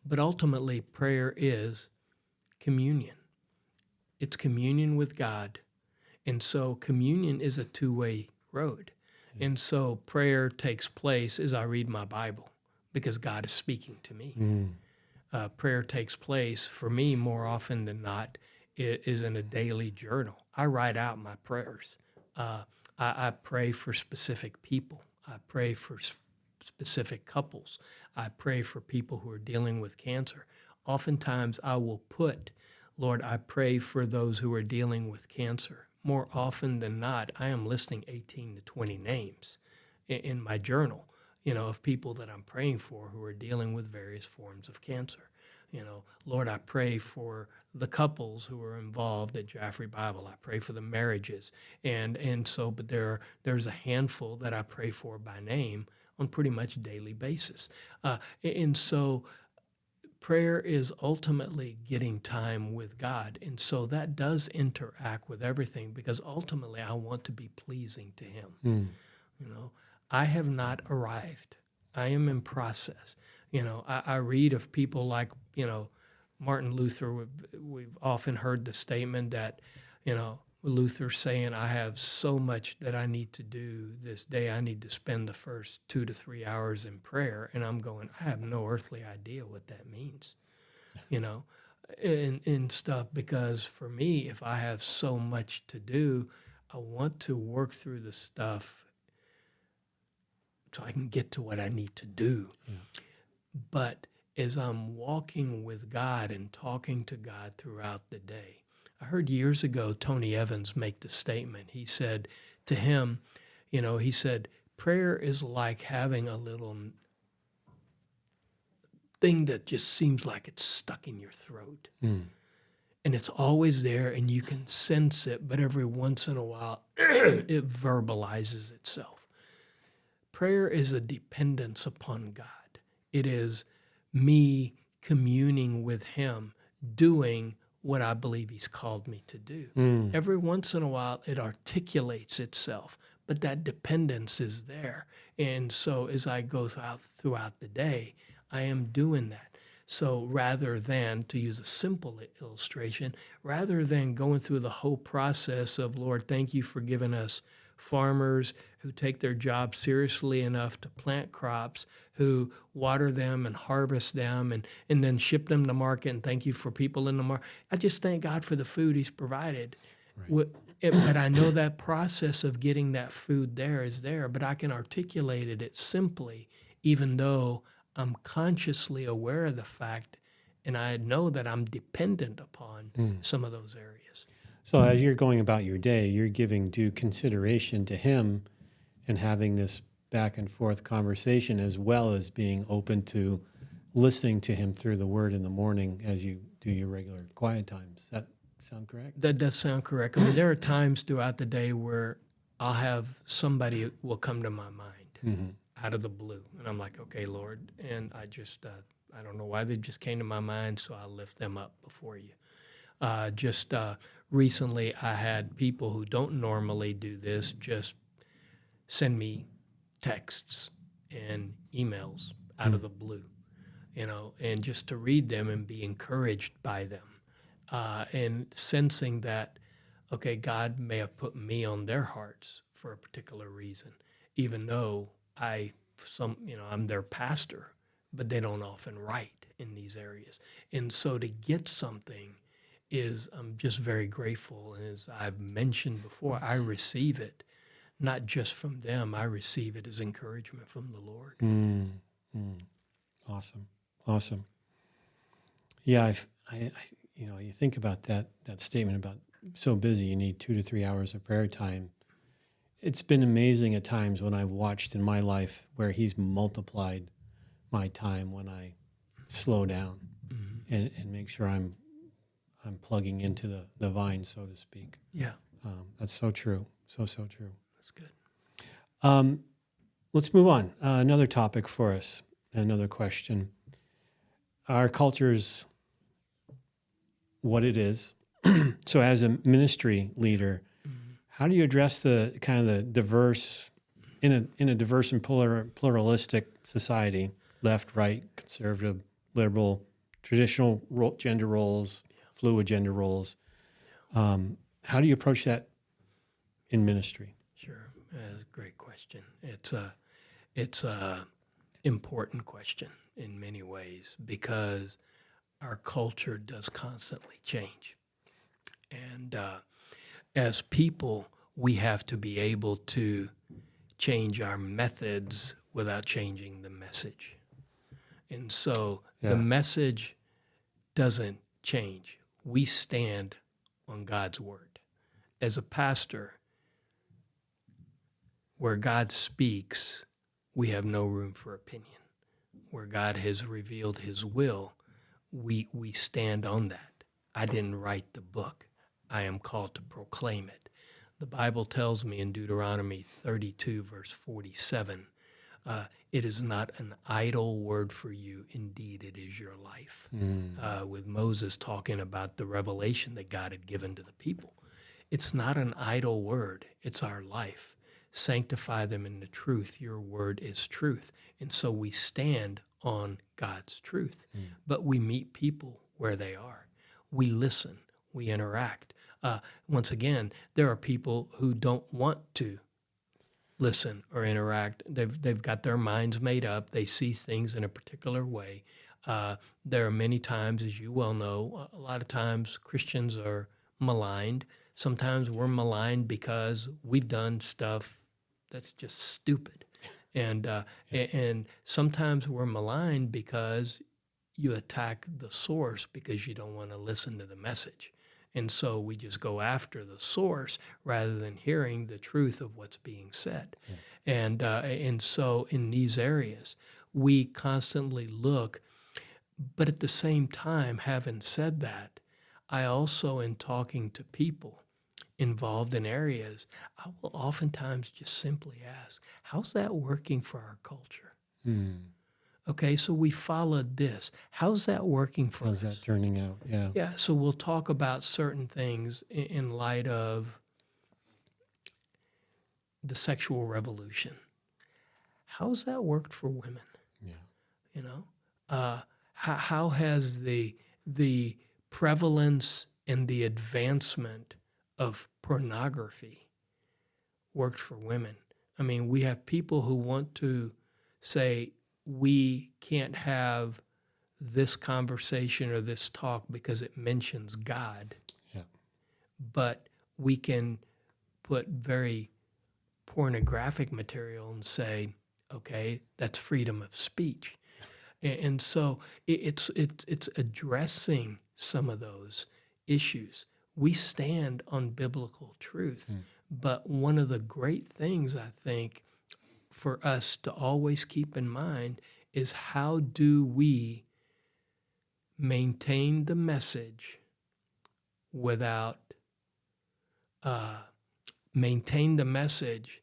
But ultimately, prayer is communion. It's communion with God. And so communion is a two-way road. Yes. And so prayer takes place as I read my Bible because God is speaking to me. Prayer takes place for me more often than not is in a daily journal. I write out my prayers. I pray for specific people. I pray for specific couples. I pray for people who are dealing with cancer. Oftentimes I will put, Lord, I pray for those who are dealing with cancer. More often than not, I am listing 18 to 20 names in my journal, of people that I'm praying for who are dealing with various forms of cancer. Lord, I pray for the couples who are involved at Jaffrey Bible. I pray for the marriages. But there's a handful that I pray for by name on pretty much a daily basis. And so prayer is ultimately getting time with God. And so that does interact with everything because ultimately I want to be pleasing to him. I have not arrived. I am in process. I read of people like, Martin Luther. We've often heard the statement that, Luther saying, I have so much that I need to do this day. I need to spend the first 2 to 3 hours in prayer. And I'm going, I have no earthly idea what that means, and stuff. Because for me, if I have so much to do, I want to work through the stuff so I can get to what I need to do. Yeah. But as I'm walking with God and talking to God throughout the day, I heard years ago Tony Evans make the statement. He said to him, he said, prayer is like having a little thing that just seems like it's stuck in your throat. And it's always there and you can sense it, but every once in a while it verbalizes itself. Prayer is a dependence upon God. It is me communing with him, doing what I believe he's called me to do. Every once in a while, it articulates itself, but that dependence is there. And so as I go throughout the day, I am doing that. So rather than, to use a simple illustration, rather than going through the whole process of, Lord, thank you for giving us farmers who take their job seriously enough to plant crops, who water them and harvest them and then ship them to market, and thank you for people in the market. I just thank God for the food he's provided. Right. But I know that process of getting that food there is there, but I can articulate it simply, even though I'm consciously aware of the fact and I know that I'm dependent upon some of those areas. So as you're going about your day, you're giving due consideration to him and having this back and forth conversation, as well as being open to listening to him through the word in the morning as you do your regular quiet times. Does that sound correct? That does sound correct. I mean, there are times throughout the day where I'll have somebody will come to my mind out of the blue. And I'm like, okay, Lord. And I just, I don't know why they just came to my mind, so I'll lift them up before you. Recently, I had people who don't normally do this just send me texts and emails out of the blue, and just to read them and be encouraged by them, and sensing that, okay, God may have put me on their hearts for a particular reason, even though I'm their pastor, but they don't often write in these areas. And so to get something I'm just very grateful. And as I've mentioned before, I receive it, not just from them. I receive it as encouragement from the Lord. Awesome. Yeah, you think about that statement about so busy you need 2 to 3 hours of prayer time. It's been amazing at times when I've watched in my life where he's multiplied my time when I slow down and make sure I'm plugging into the vine, so to speak. Yeah, That's so true. So true. that's good. Let's move on. Another topic for us, another question. Our culture's what it is. So as a ministry leader, how do you address the kind of the diverse, in a diverse and pluralistic society, left, right, conservative, liberal, traditional gender roles, fluid gender roles? How do you approach that in ministry? Sure, that's a great question. It's a important question in many ways because our culture does constantly change, and as people, we have to be able to change our methods without changing the message. And so the message doesn't change. We stand on God's word. As a pastor, where God speaks, we have no room for opinion. Where God has revealed his will, we stand on that. I didn't write the book. I am called to proclaim it. The Bible tells me in Deuteronomy 32, verse 47, it is not an idle word for you. Indeed, it is your life. With Moses talking about the revelation that God had given to the people. It's not an idle word. It's our life. Sanctify them in the truth. Your word is truth. And so we stand on God's truth. But we meet people where they are. We listen. We interact. Once again, there are people who don't want to listen or interact. They've got their minds made up. They see things in a particular way. There are many times, as you well know, a lot of times Christians are maligned. Sometimes we're maligned because we've done stuff that's just stupid. And sometimes we're maligned because you attack the source because you don't want to listen to the message. And so we just go after the source rather than hearing the truth of what's being said. And so in these areas, we constantly look. But at the same time, having said that, I also, in talking to people involved in areas, I will oftentimes just simply ask, how's that working for our culture? Okay, so we followed this. How's that working for us? How's that turning out? Yeah. Yeah, so we'll talk about certain things in light of the sexual revolution. How's that worked for women? Yeah. You know, how has the prevalence and the advancement of pornography worked for women? I mean, we have people who want to say we can't have this conversation or this talk because it mentions God. Yeah. But we can put very pornographic material and say, okay, that's freedom of speech. And so it's addressing some of those issues. We stand on biblical truth. But one of the great things, I think, for us to always keep in mind is how do we maintain the message without maintain the message,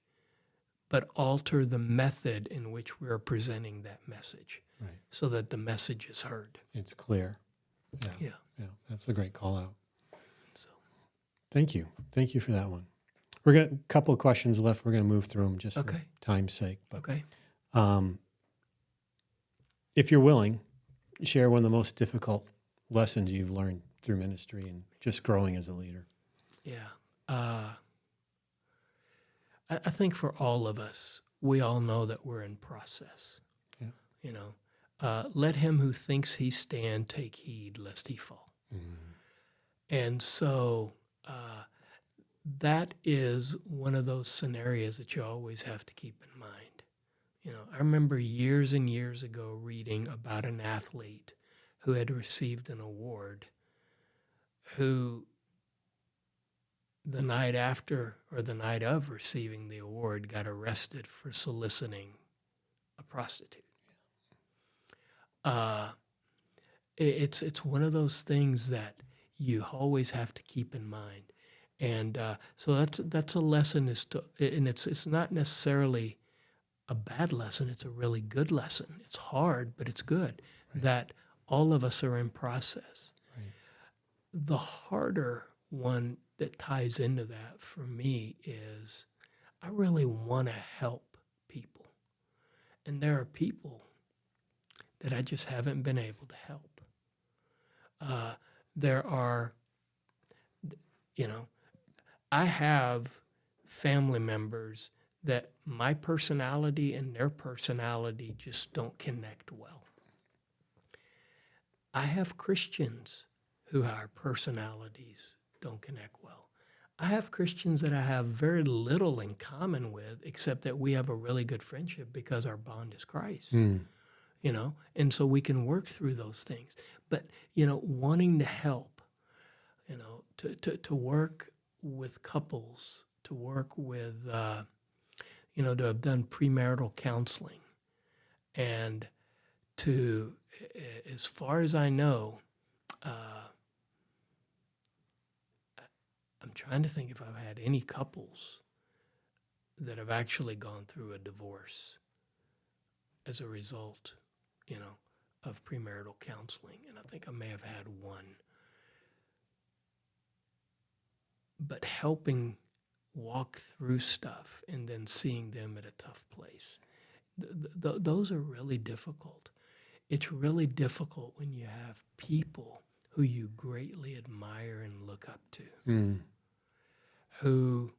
but alter the method in which we are presenting that message, Right. so that the message is heard. It's clear. Yeah. That's a great call out. So, Thank you for that one. We're got a couple of questions left. We're going to move through them just for time's sake. But okay. If you're willing, share one of the most difficult lessons you've learned through ministry and just growing as a leader. Yeah. I think for all of us, we all know that we're in process. Yeah. You know, let him who thinks he stand take heed lest he fall. And so that is one of those scenarios that you always have to keep in mind. You know, I remember years and years ago reading about an athlete who had received an award who the night after or the night of receiving the award got arrested for soliciting a prostitute. It's one of those things that you always have to keep in mind. And so that's a lesson, and it's not necessarily a bad lesson. It's a really good lesson. It's hard, but it's good. Right. That all of us are in process. Right. The harder one that ties into that for me is I really want to help people. And there are people that I just haven't been able to help. There are, I have family members that my personality and their personality just don't connect well. I have Christians who our personalities don't connect well. I have Christians that I have very little in common with, except that we have a really good friendship because our bond is Christ. And so we can work through those things. But, wanting to help, to work with couples, to work with, to have done premarital counseling, and to, as far as I know, I'm trying to think if I've had any couples that have actually gone through a divorce as a result, of premarital counseling. And I think I may have had one. But helping walk through stuff and then seeing them at a tough place, those are really difficult. It's really difficult when you have people who you greatly admire and look up to, who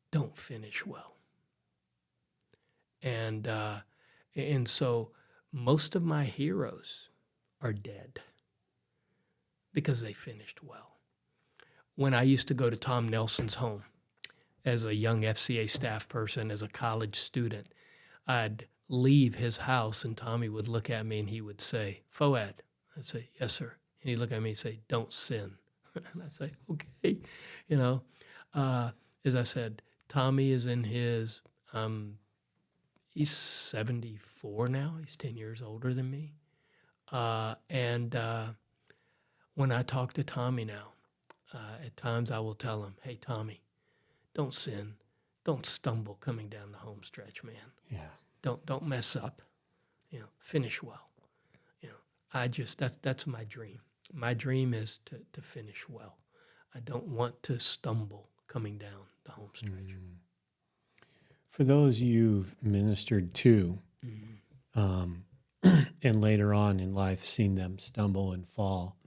don't finish well. And so most of my heroes are dead because they finished well. When I used to go to Tom Nelson's home as a young FCA staff person, as a college student, I'd leave his house and Tommy would look at me and he would say, "Fouad." I'd say, "Yes, sir." And he'd look at me and say, "Don't sin." And I'd say, "Okay." As I said, Tommy is in his, he's 74 now. He's 10 years older than me. And when I talk to Tommy now, at times I will tell him, "Hey, Tommy, don't sin. Don't stumble coming down the home stretch, man. Yeah. Don't mess up. Finish well." That's my dream. My dream is to finish well. I don't want to stumble coming down the home stretch. For those you've ministered to, and later on in life seen them stumble and fall,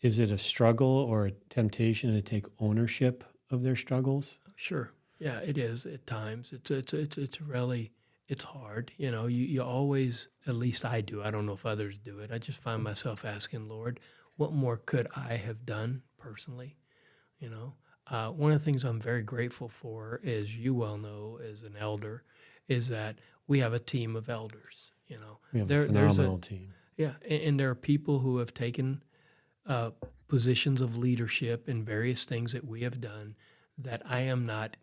is it a struggle or a temptation to take ownership of their struggles? Sure. Yeah, it is at times. It's really, it's hard. You always, at least I do, I don't know if others do it, I just find myself asking, "Lord, what more could I have done personally?" One of the things I'm very grateful for, as you well know, as an elder, is that we have a team of elders. We have a phenomenal team. Yeah, and there are people who have taken positions of leadership in various things that we have done that I am not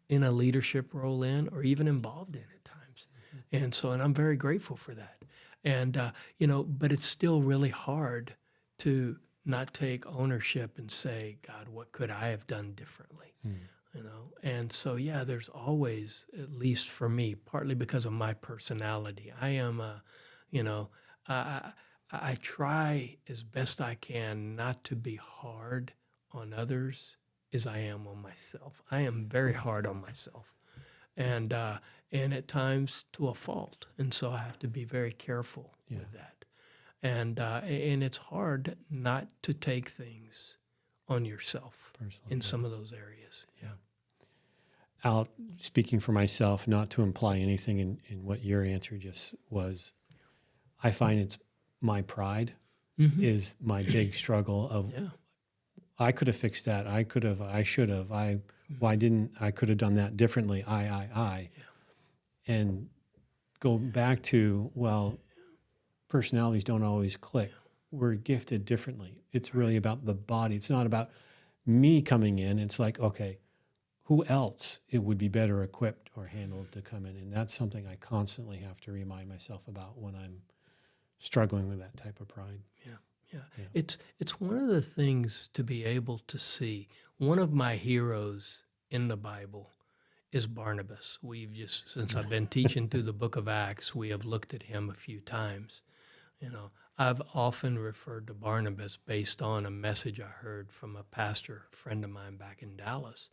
in a leadership role in or even involved in at times. And I'm very grateful for that. And, but it's still really hard to not take ownership and say, "God, what could I have done differently?" And so, there's always, at least for me, partly because of my personality, I am, I try as best I can not to be hard on others as I am on myself. I am very hard on myself, and at times to a fault. And so I have to be very careful with that. And it's hard not to take things on yourself personally in some of those areas. Out speaking for myself, not to imply anything in what your answer just was, I find it's my pride is my big struggle of I could have fixed that. I could have, I should have, why didn't, I could have done that differently. And go back to, well, personalities don't always click. we're gifted differently. It's really about the body. It's not about me coming in. It's like, okay, who else it would be better equipped or handled to come in? And that's something I constantly have to remind myself about when I'm struggling with that type of pride. Yeah. Yeah. It's one of the things to be able to see. One of my heroes in the Bible is Barnabas. We've just, since I've been teaching through the book of Acts, we have looked at him a few times. You know, I've often referred to Barnabas based on a message I heard from a pastor friend of mine back in Dallas,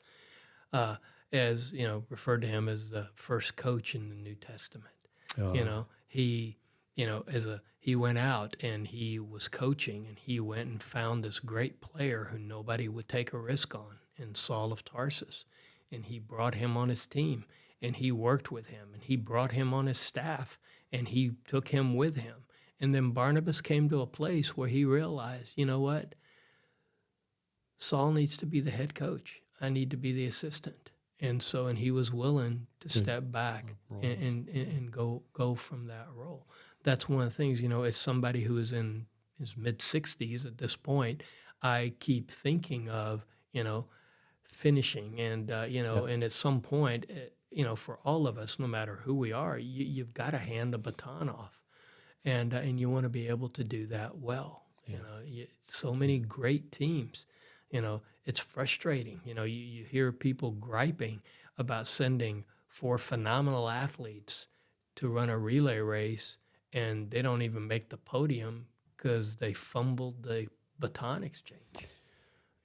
as, you know, referred to him as the first coach in the New Testament. You know, he went out and he was coaching, and he went and found this great player who nobody would take a risk on, in Saul of Tarsus. And he brought him on his team, and he worked with him, and he brought him on his staff, and he took him with him. And then Barnabas came to a place where he realized, you know what? Saul needs to be the head coach. I need to be the assistant. And he was willing to step back and go from that role. That's one of the things, you know, as somebody who is in his mid-60s at this point, I keep thinking of, you know, finishing. And, and at some point, you know, for all of us, no matter who we are, you've got to hand the baton off. And you want to be able to do that well. You know, so many great teams. You know, it's frustrating. You know, you hear people griping about sending 4 phenomenal athletes to run a relay race, and they don't even make the podium because they fumbled the baton exchange.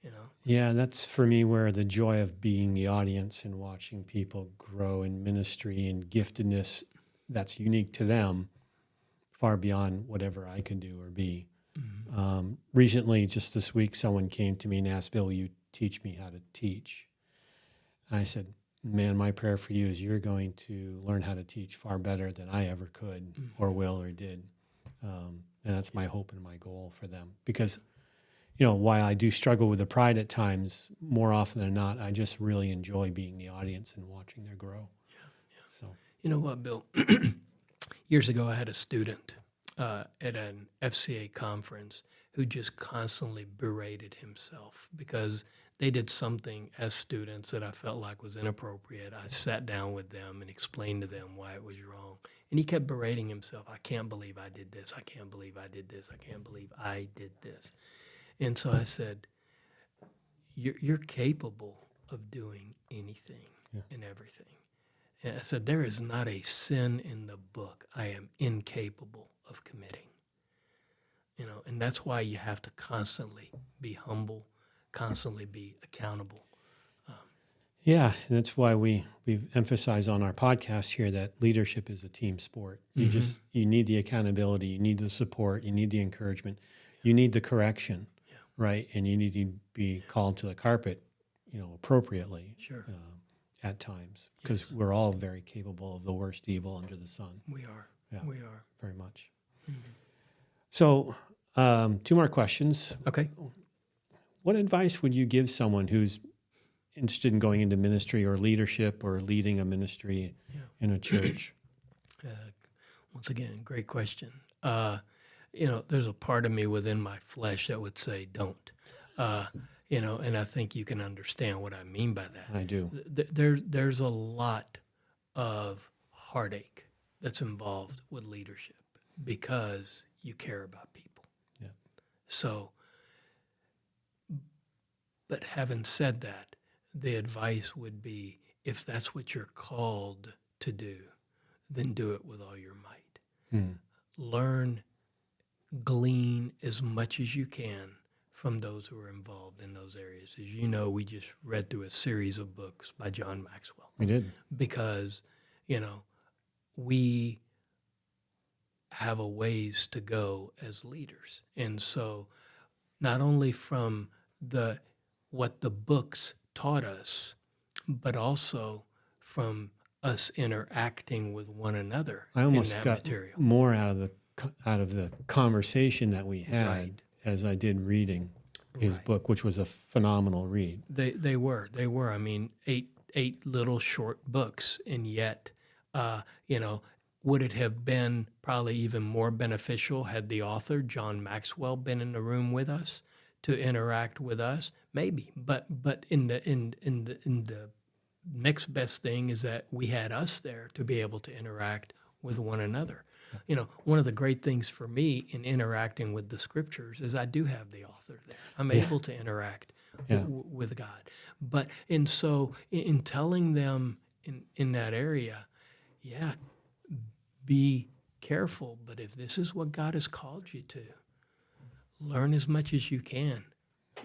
You know? Yeah, that's for me where the joy of being the audience and watching people grow in ministry and giftedness that's unique to them, far beyond whatever I could do or be. Mm-hmm. Recently, just this week, someone came to me and asked, Bill, will you teach me how to teach? I said, man, my prayer for you is you're going to learn how to teach far better than I ever could or will or did. And that's my hope and my goal for them. Because, you know, while I do struggle with the pride at times, more often than not, I just really enjoy being the audience and watching their grow. Yeah. So, you know what, Bill? Years ago, I had a student at an FCA conference who just constantly berated himself because they did something as students that I felt like was inappropriate. I sat down with them and explained to them why it was wrong. And he kept berating himself. I can't believe I did this. I can't believe I did this. I can't believe I did this. And so I said, you're capable of doing anything and everything. And I said, there is not a sin in the book I am incapable of committing. You know, and that's why you have to constantly be humble, constantly be accountable. Yeah, and that's why we've emphasized on our podcast here that leadership is a team sport. You need the accountability, you need the support, you need the encouragement, you need the correction, right? And you need to be called to the carpet, you know, appropriately. Sure. At times, because we're all very capable of the worst evil under the sun. We are. Yeah, we are. Very much. Mm-hmm. So 2 more questions. Okay. What advice would you give someone who's interested in going into ministry or leadership or leading a ministry in a church? Once again, great question. You know, there's a part of me within my flesh that would say don't. You know, and I think you can understand what I mean by that. I do. There's a lot of heartache that's involved with leadership because you care about people. Yeah. So, but having said that, the advice would be, if that's what you're called to do, then do it with all your might. Learn, glean as much as you can from those who are involved in those areas. As you know, we just read through a series of books by John Maxwell. We did. Because, you know, we have a ways to go as leaders. And so not only from what the books taught us, but also from us interacting with one another. I almost in that got material. More out of the conversation that we had. Right. As I did reading his book, which was a phenomenal read. They were. I mean, eight little short books, and yet, you know, would it have been probably even more beneficial had the author, John Maxwell, been in the room with us to interact with us? Maybe, but in the next best thing is that we had us there to be able to interact with one another. You know, one of the great things for me in interacting with the scriptures is I do have the author there. I'm able to interact with God. But, and so in telling them in that area, be careful, but if this is what God has called you to, learn as much as you can,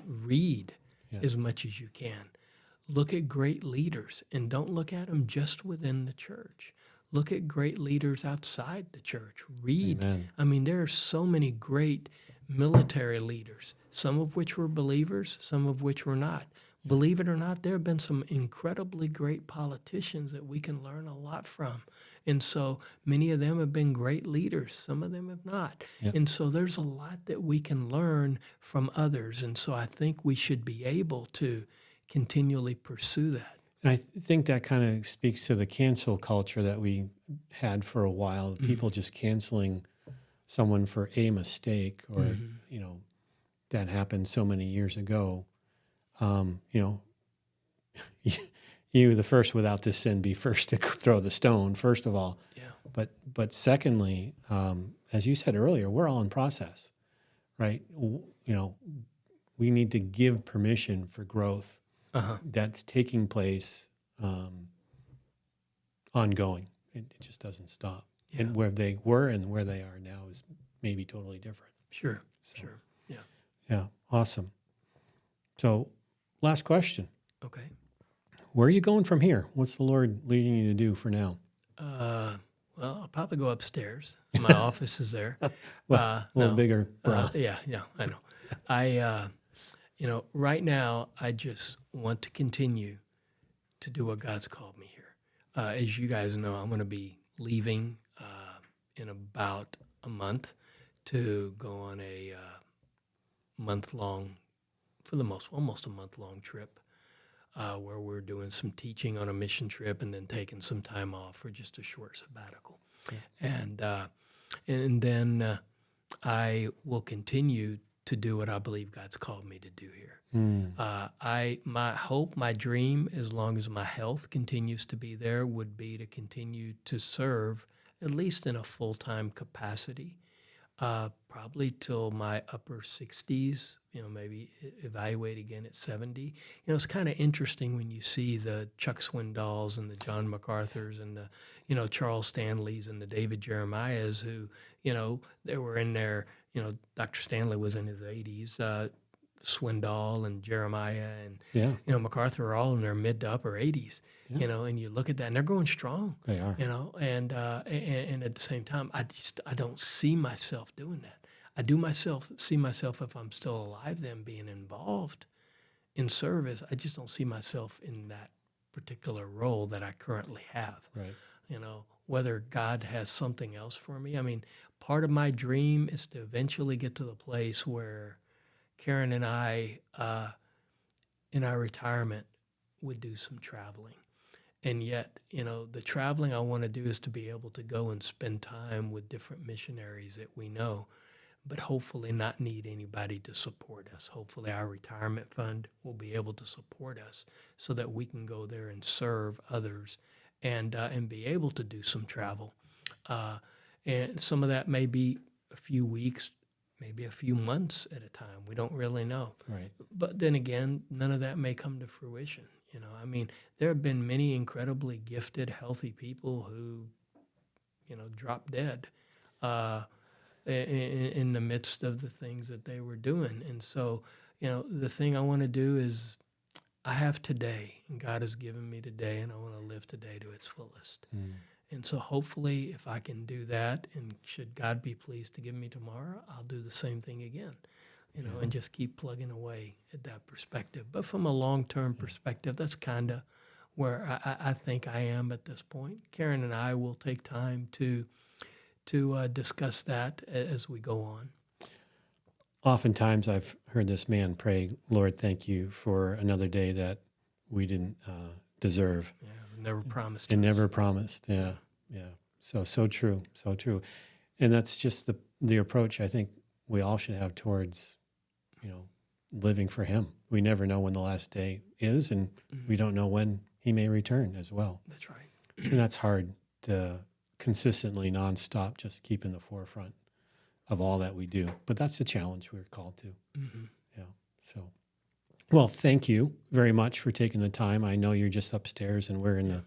read as much as you can, look at great leaders, and don't look at them just within the church. Look at great leaders outside the church. Read. Amen. I mean, there are so many great military leaders, some of which were believers, some of which were not. Believe it or not, there have been some incredibly great politicians that we can learn a lot from. And so many of them have been great leaders. Some of them have not. Yep. And so there's a lot that we can learn from others. And so I think we should be able to continually pursue that. And I think that kind of speaks to the cancel culture that we had for a while, people just canceling someone for a mistake or, you know, that happened so many years ago. You know, you, the first without this sin, be first to throw the stone, first of all. Yeah. But secondly, as you said earlier, we're all in process, right? You know, we need to give permission for growth that's taking place ongoing. It just doesn't stop. Yeah. And where they were and where they are now is maybe totally different. Sure. Yeah. Yeah, awesome. So last question. Okay. Where are you going from here? What's the Lord leading you to do for now? Well, I'll probably go upstairs. My office is there. A little bigger. Yeah, I know. You know, right now, I just want to continue to do what God's called me here. As you guys know, I'm going to be leaving in about a month to go on a month-long, for the most, almost a month-long trip where we're doing some teaching on a mission trip and then taking some time off for just a short sabbatical. Okay. And then I will continue to do what I believe God's called me to do here. My hope, my dream, as long as my health continues to be there, would be to continue to serve at least in a full-time capacity, probably till my upper 60s, you know, maybe evaluate again at 70. You know, it's kind of interesting when you see the Chuck Swindoll's and the John MacArthur's and the, you know, Charles Stanley's and the David Jeremiah's who, you know, they were in their, you know, Dr. Stanley was in his 80s, Swindoll and Jeremiah and, you know, MacArthur are all in their mid to upper 80s, you know, and you look at that and they're going strong. They are. You know, and at the same time, I don't see myself doing that. I see myself if I'm still alive then being involved in service. I just don't see myself in that particular role that I currently have. Right. You know, whether God has something else for me. I mean, part of my dream is to eventually get to the place where Karen and I, in our retirement, would do some traveling. And yet, you know, the traveling I want to do is to be able to go and spend time with different missionaries that we know, but hopefully not need anybody to support us. Hopefully our retirement fund will be able to support us so that we can go there and serve others and be able to do some travel. And some of that may be a few weeks, maybe a few months at a time. We don't really know. Right. But then again, none of that may come to fruition. You know, I mean, there have been many incredibly gifted, healthy people who, you know, dropped dead in the midst of the things that they were doing. And so, you know, the thing I want to do is I have today, and God has given me today, and I want to live today to its fullest. And so hopefully if I can do that, and should God be pleased to give me tomorrow, I'll do the same thing again, you know, and just keep plugging away at that perspective. But from a long-term perspective, that's kind of where I think I am at this point. Karen and I will take time to discuss that as we go on. Oftentimes I've heard this man pray, Lord, thank you for another day that we didn't deserve. Yeah, never promised. And never promised. Yeah. So true. So true. And that's just the approach I think we all should have towards, living for him. We never know when the last day is, and we don't know when he may return as well. That's right. And that's hard to consistently, nonstop, just keep in the forefront of all that we do. But that's the challenge we're called to. Mm-hmm. Yeah. So, well, thank you very much for taking the time. I know you're just upstairs and we're in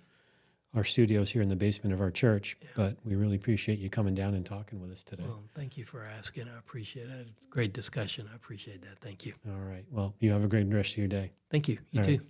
our studios here in the basement of our church, but we really appreciate you coming down and talking with us today. Well, thank you for asking. I appreciate it. Great discussion. I appreciate that. Thank you. All right. Well, you have a great rest of your day. Thank you. You All too. right.